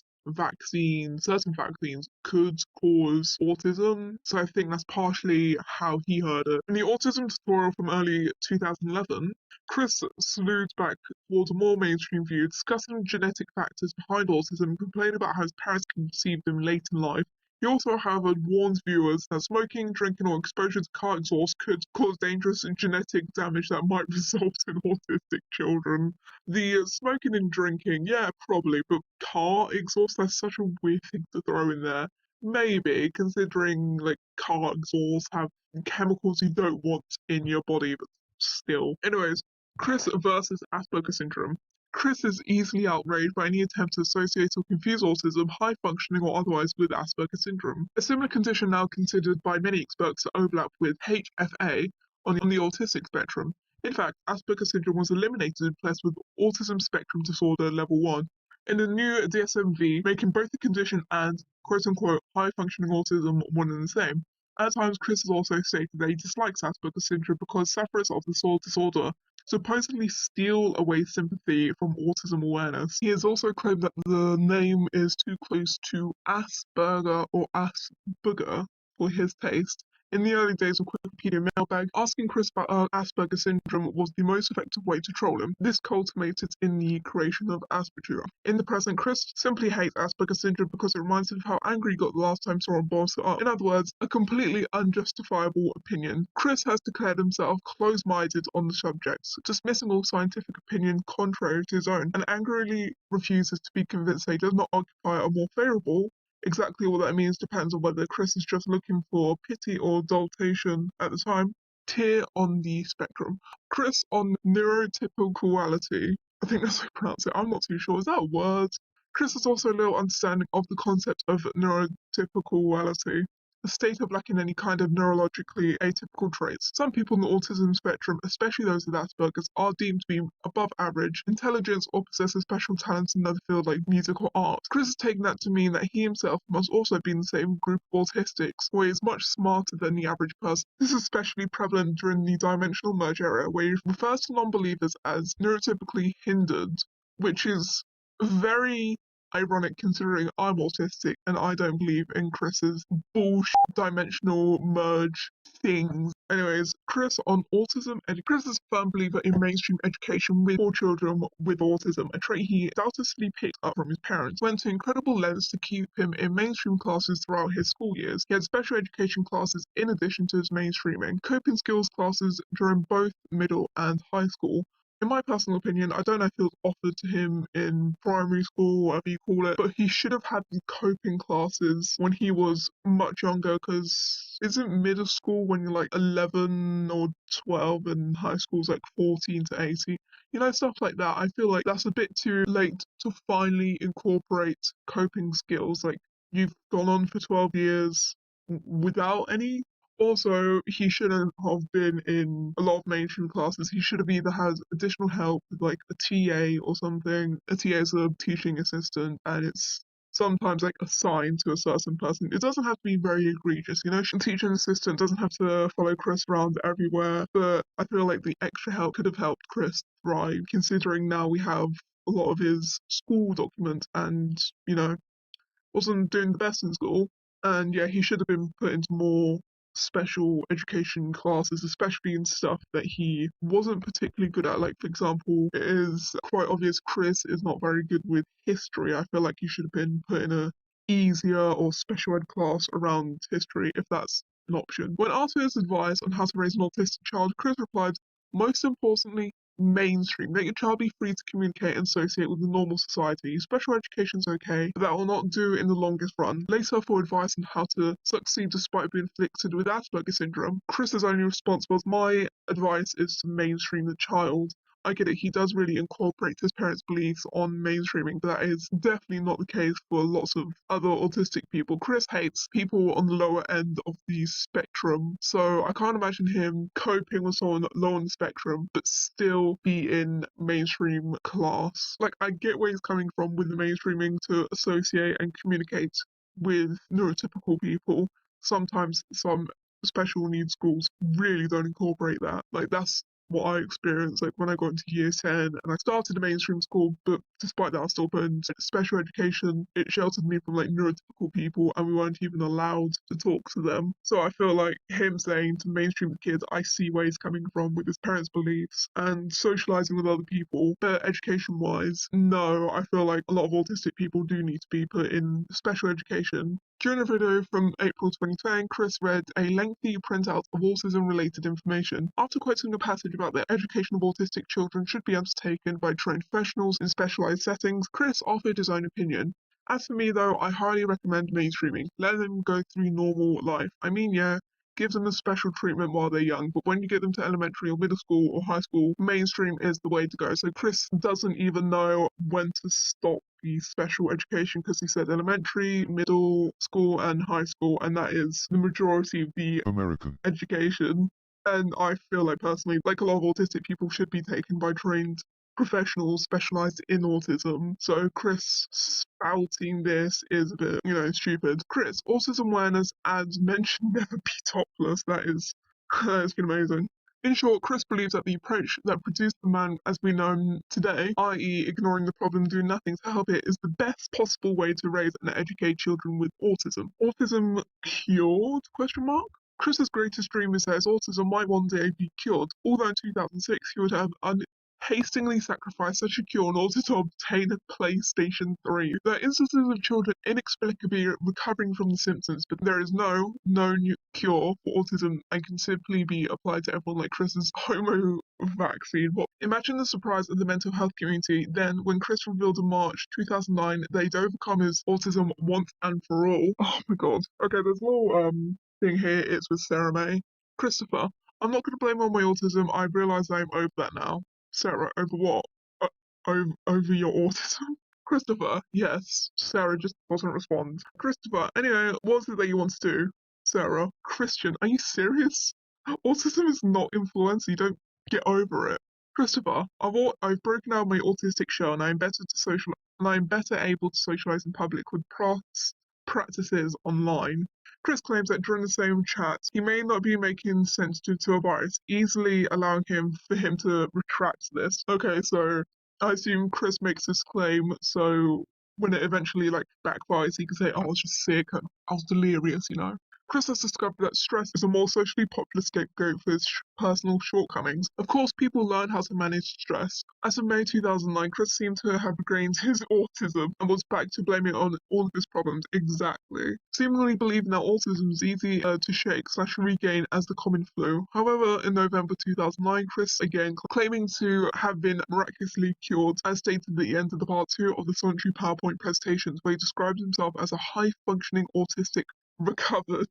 certain vaccines could cause autism. So I think that's partially how he heard it. In the autism tutorial from early 2011, Chris slewed back towards a more mainstream view, discussing genetic factors behind autism and complaining about how his parents conceived him late in life. He also, however, warns viewers that smoking, drinking, or exposure to car exhaust could cause dangerous genetic damage that might result in autistic children. The smoking and drinking, yeah, probably, but car exhaust, that's such a weird thing to throw in there. Maybe, considering like car exhaust have chemicals you don't want in your body, but still. Anyways, Chris versus Asperger syndrome. Chris is easily outraged by any attempt to associate or confuse autism, high functioning or otherwise, with Asperger syndrome, a similar condition now considered by many experts to overlap with HFA on the autistic spectrum. In fact, Asperger syndrome was eliminated in place with autism spectrum disorder level 1 in the new DSM-V, making both the condition and quote-unquote high-functioning autism one and the same. At times, Chris has also stated that he dislikes Asperger syndrome because sufferers of the disorder supposedly steal away sympathy from autism awareness. He has also claimed that the name is too close to Asperger or Asperger for his taste. In the early days of Wikipedia Mailbag, asking Chris about Asperger syndrome was the most effective way to troll him. This culminated in the creation of Asperger. In the present, Chris simply hates Asperger syndrome because it reminds him of how angry he got the last time someone brought it up. In other words, a completely unjustifiable opinion. Chris has declared himself close-minded on the subject, dismissing all scientific opinion contrary to his own, and angrily refuses to be convinced that he does not occupy a more favourable. Exactly what that means depends on whether Chris is just looking for pity or adultation at the time. Tier on the spectrum. Chris on neurotypicality. I think that's how you pronounce it. I'm not too sure. Is that a word? Chris has also little understanding of the concept of neurotypicality, a state of lacking any kind of neurologically atypical traits. Some people on the autism spectrum, especially those with Asperger's, are deemed to be above average intelligence or possess special talents in another field like music or art. Chris has taken that to mean that he himself must also be in the same group of autistics, where he is much smarter than the average person. This is especially prevalent during the dimensional merge era, where he refers to non-believers as neurotypically hindered, which is very ironic considering I'm autistic and I don't believe in Chris's bullshit dimensional merge things. Anyways, Chris on autism. Chris is a firm believer in mainstream education for children with autism, a trait he doubtlessly picked up from his parents. Went to incredible lengths to keep him in mainstream classes throughout his school years. He had special education classes in addition to his mainstreaming, coping skills classes during both middle and high school. In my personal opinion, I don't know if it was offered to him in primary school, whatever you call it, but he should have had the coping classes when he was much younger, because isn't middle school when you're like 11 or 12 and high school's like 14 to 18? You know, stuff like that. I feel like that's a bit too late to finally incorporate coping skills. Like, you've gone on for 12 years without any. Also, he shouldn't have been in a lot of mainstream classes. He should have either had additional help with like a TA or something. A TA is a teaching assistant, and it's sometimes like assigned to a certain person. It doesn't have to be very egregious, you know? A teaching assistant doesn't have to follow Chris around everywhere, but I feel like the extra help could have helped Chris thrive, considering now we have a lot of his school documents and, you know, wasn't doing the best in school. And yeah, he should have been put into more special education classes, especially in stuff that he wasn't particularly good at. Like, for example, it is quite obvious Chris is not very good with history. I feel like he should have been put in a easier or special ed class around history, if that's an option. When asked for his advice on how to raise an autistic child, Chris replied, most importantly, mainstream. Let your child be free to communicate and associate with the normal society. Special education's okay, but that will not do in the longest run. Later, for advice on how to succeed despite being afflicted with Asperger's syndrome, Chris's only response was, "My advice is to mainstream the child." I get it, he does really incorporate his parents' beliefs on mainstreaming, but that is definitely not the case for lots of other autistic people. Chris hates people on the lower end of the spectrum, so I can't imagine him coping with someone low on the spectrum, but still be in mainstream class. Like, I get where he's coming from with the mainstreaming to associate and communicate with neurotypical people. Sometimes some special needs schools really don't incorporate that. Like, that's what I experienced like when I got into year 10 and I started a mainstream school, but despite that I still put in special education. It sheltered me from like neurotypical people and we weren't even allowed to talk to them. So I feel like him saying to mainstream the kids, I see where he's coming from with his parents' beliefs and socializing with other people. But education wise, no, I feel like a lot of autistic people do need to be put in special education. During a video from April 2010, Chris read a lengthy printout of autism-related information. After quoting a passage about the education of autistic children should be undertaken by trained professionals in specialized settings, Chris offered his own opinion. As for me though, I highly recommend mainstreaming. Let them go through normal life. I mean, yeah, give them a special treatment while they're young, but when you get them to elementary or middle school or high school, mainstream is the way to go. So Chris doesn't even know when to stop the special education because he said elementary, middle school, and high school, and that is the majority of the American. education. And I feel like personally, like a lot of autistic people should be taken by trained professionals specialized in autism. So Chris spouting this is a bit, stupid. Chris, autism awareness ads mentioned never be topless. That has been amazing. In short, Chris believes that the approach that produced the man as we know him today, i.e. ignoring the problem, doing nothing to help it, is the best possible way to raise and educate children with autism. Autism cured? Question mark? Chris's greatest dream is that his autism might one day be cured, although in 2006 he would have hastily sacrificed such a cure in order to obtain a PlayStation 3. There are instances of children inexplicably recovering from the symptoms, but there is no known cure for autism and can simply be applied to everyone like Chris's homo vaccine. But imagine the surprise of the mental health community then when Chris revealed in March 2009 that he'd overcome his autism once and for all. Oh my god. Okay, there's a little thing here. It's with Sarah May. Christopher, I'm not going to blame on my autism. I realise I'm over that now. Sarah, over what? Over your autism? Christopher, yes. Sarah just doesn't respond. Christopher, anyway, what is it that you want to do? Sarah, Christian, are you serious? Autism is not influenza, you don't get over it. Christopher, I've broken out my autistic shell and I'm better able to socialize in public with practices online. Chris claims that during the same chat, he may not be making sense due to a bias, easily allowing for him to retract this. Okay, so I assume Chris makes this claim, so when it eventually backfires, he can say, "Oh, I was just sick, I was delirious." Chris has discovered that stress is a more socially popular scapegoat for his personal shortcomings. Of course, people learn how to manage stress. As of May 2009, Chris seemed to have regained his autism and was back to blaming it on all of his problems. Exactly. Seemingly believing that autism is easy to shake/regain as the common flu. However, in November 2009, Chris again claiming to have been miraculously cured, as stated at the end of the part 2 of the solitary PowerPoint presentations, where he describes himself as a high-functioning autistic recovered.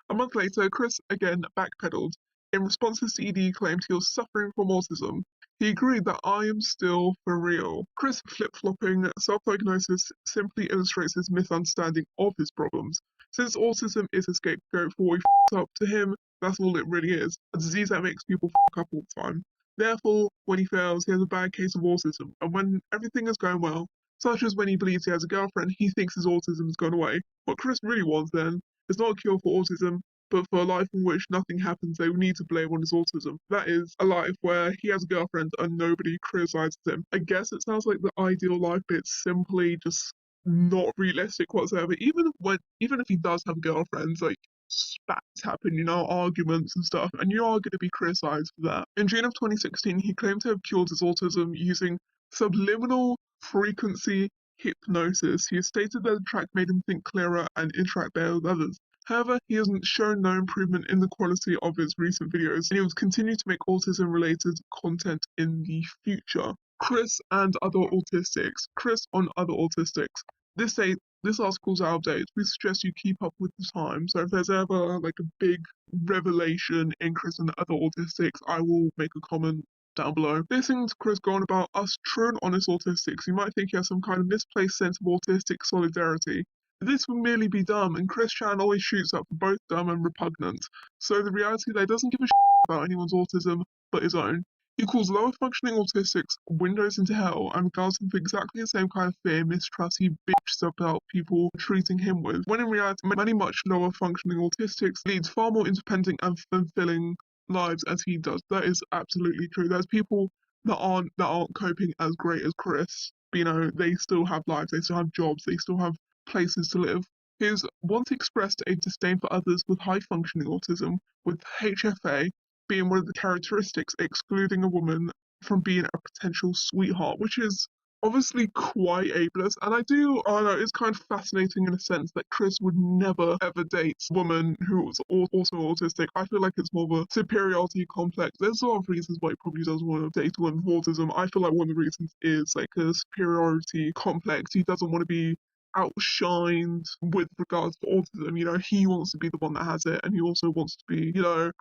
A month later, Chris again backpedaled. In response, his ED claimed he was suffering from autism. He agreed that I am still for real. Chris flip-flopping self-diagnosis simply illustrates his misunderstanding of his problems. Since autism is a scapegoat for what he f***ed up to him, that's all it really is. A disease that makes people f*** up all the time. Therefore, when he fails, he has a bad case of autism, and when everything is going well, such as when he believes he has a girlfriend, he thinks his autism has gone away. What Chris really wants then is not a cure for autism, but for a life in which nothing happens they will need to blame on his autism. That is, a life where he has a girlfriend and nobody criticizes him. I guess it sounds like the ideal life, but it's simply just not realistic whatsoever. Even if he does have girlfriends, spats happen, arguments and stuff, and you are going to be criticized for that. In June of 2016, he claimed to have cured his autism using subliminal frequency hypnosis. He stated that the track made him think clearer and interact better with others. However, he has shown no improvement in the quality of his recent videos, and he will continue to make autism-related content in the future. Chris and other autistics. Chris on other autistics. This article's out of date. We suggest you keep up with the time. So if there's ever like a big revelation in Chris and the other autistics, I will make a comment down below. Listening to Chris go on about us true and honest autistics, you might think he has some kind of misplaced sense of autistic solidarity. This would merely be dumb, and Chris Chan always shoots up for both dumb and repugnant. So the reality that he doesn't give a about anyone's autism but his own. He calls lower functioning autistics windows into hell and regards them for exactly the same kind of fear and mistrust he bitches about people treating him with, when in reality many much lower functioning autistics lead far more independent and fulfilling lives as he does. That is absolutely true. There's people that aren't coping as great as Chris. But, they still have lives, they still have jobs, they still have places to live. His once expressed a disdain for others with high functioning autism, with HFA being one of the characteristics excluding a woman from being a potential sweetheart, which is obviously quite ableist. And I know, it's kind of fascinating in a sense that Chris would never ever date a woman who was also autistic. I feel like it's more of a superiority complex. There's a lot of reasons why he probably doesn't want to date a woman with autism. I feel like one of the reasons is like a superiority complex. He doesn't want to be outshined with regards to autism. He wants to be the one that has it, and he also wants to be,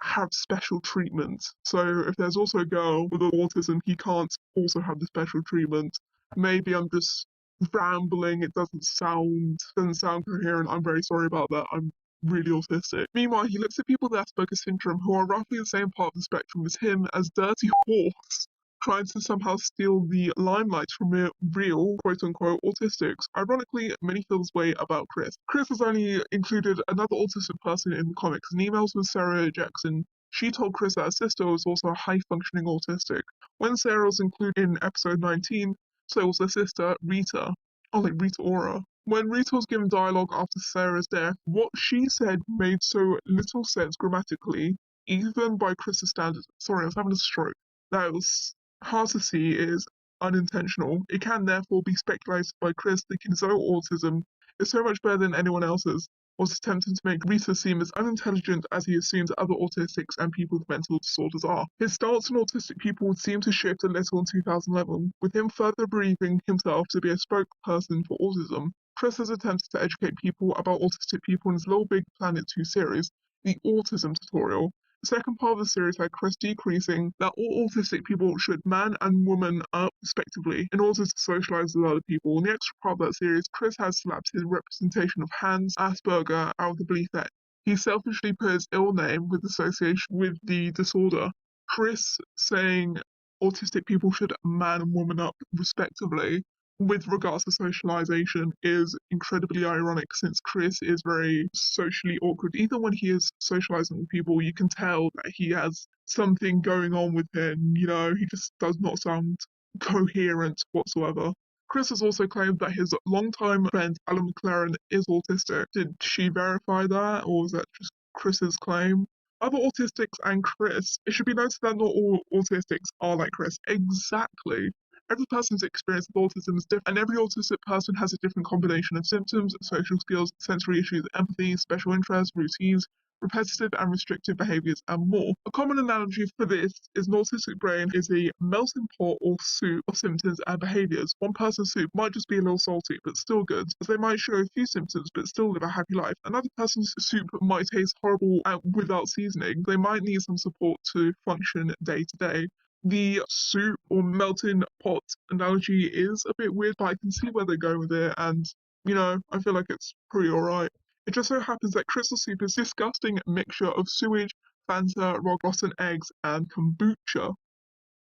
have special treatment. So if there's also a girl with autism, he can't also have the special treatment. Maybe I'm just rambling, it doesn't sound coherent. I'm very sorry about that. I'm really autistic. Meanwhile, he looks at people with Asperger's syndrome who are roughly the same part of the spectrum as him as dirty horse, trying to somehow steal the limelight from real, quote-unquote, autistics. Ironically, many feel this way about Chris. Chris has only included another autistic person in the comics. In emails with Sarah Jackson, she told Chris that her sister was also a high-functioning autistic. When Sarah was included in episode 19, so was her sister, Rita. Oh, like Rita Ora. When Rita was given dialogue after Sarah's death, what she said made so little sense grammatically, even by Chris's standards. Sorry, I was having a stroke. That was hard to see is unintentional. It can therefore be speculated by Chris thinking his own autism is so much better than anyone else's, was attempting to make Rita seem as unintelligent as he assumes other autistics and people with mental disorders are. His stance on autistic people would seem to shift a little in 2011, with him further believing himself to be a spokesperson for autism. Chris has attempted to educate people about autistic people in his Little Big Planet 2 series, the Autism Tutorial. The second part of the series had Chris decreasing that all autistic people should man and woman up respectively in order to socialize with other people. In the extra part of that series, Chris has slapped his representation of Hans Asperger out of the belief that he selfishly put his ill name with association with the disorder. Chris saying autistic people should man and woman up respectively with regards to socialization is incredibly ironic since Chris is very socially awkward. Even when he is socializing with people, you can tell that he has something going on with him. He just does not sound coherent whatsoever. Chris has also claimed that his longtime friend Alan McLaren is autistic. Did she verify that, or was that just Chris's claim? Other autistics and Chris, it should be noted that not all autistics are like Chris. Exactly. Every person's experience with autism is different, and every autistic person has a different combination of symptoms, social skills, sensory issues, empathy, special interests, routines, repetitive and restrictive behaviors, and more. A common analogy for this is an autistic brain is a melting pot or soup of symptoms and behaviors. One person's soup might just be a little salty, but still good, as they might show a few symptoms but still live a happy life. Another person's soup might taste horrible and without seasoning. They might need some support to function day to day. The soup or melting pot analogy is a bit weird, but I can see where they're going with it, and I feel like it's pretty alright. It just so happens that Crystal Soup is a disgusting mixture of sewage, Fanta, rotten eggs, and kombucha.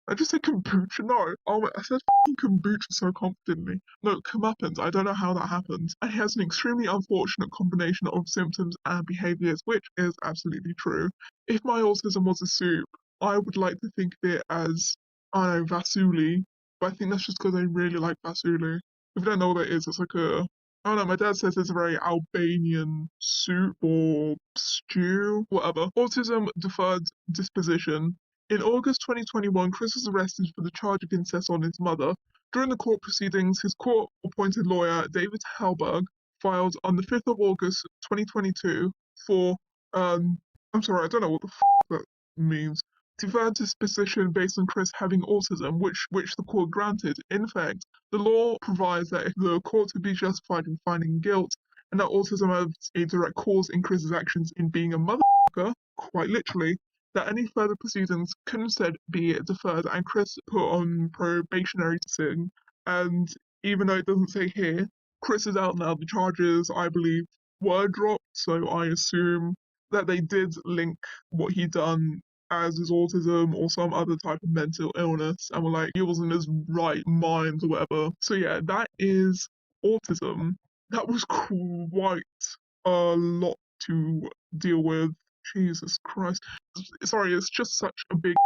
I just said kombucha. No, I said kombucha so confidently. No, comeuppance. I don't know how that happened. And he has an extremely unfortunate combination of symptoms and behaviors, which is absolutely true. If my autism was a soup, I would like to think of it as, I don't know, vasuli, but I think that's just because I really like vasuli. If you don't know what that is, it's like I don't know, my dad says it's a very Albanian soup or stew, whatever. Autism deferred disposition. In August 2021, Chris was arrested for the charge of incest on his mother. During the court proceedings, his court-appointed lawyer, David Halberg, filed on the 5th of August 2022 for, I'm sorry, I don't know what the that means. Deferred disposition based on Chris having autism, which the court granted. In fact, the law provides that the court would be justified in finding guilt, and that autism has a direct cause in Chris's actions in being a motherfucker, quite literally, that any further proceedings could instead be deferred and Chris put on probationary sitting. And even though it doesn't say here, Chris is out now. The charges, I believe, were dropped, so I assume that they did link what he done as his autism or some other type of mental illness, and were like, he wasn't in his right mind or whatever. So yeah, that is autism. That was quite a lot to deal with. Jesus Christ. Sorry, it's just such a big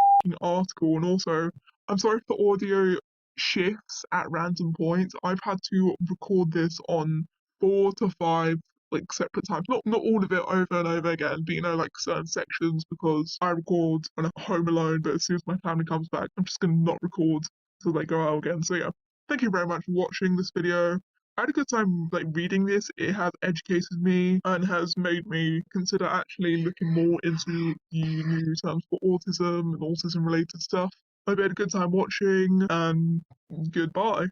article, and also, I'm sorry if the audio shifts at random points. I've had to record this on 4 to 5 like separate times. Not all of it over and over again, but like certain sections because I record when I'm home alone, but as soon as my family comes back, I'm just gonna not record until they go out again. So yeah, thank you very much for watching this video. I had a good time like reading this. It has educated me and has made me consider actually looking more into the new terms for autism and autism related stuff. I hope you had a good time watching and goodbye.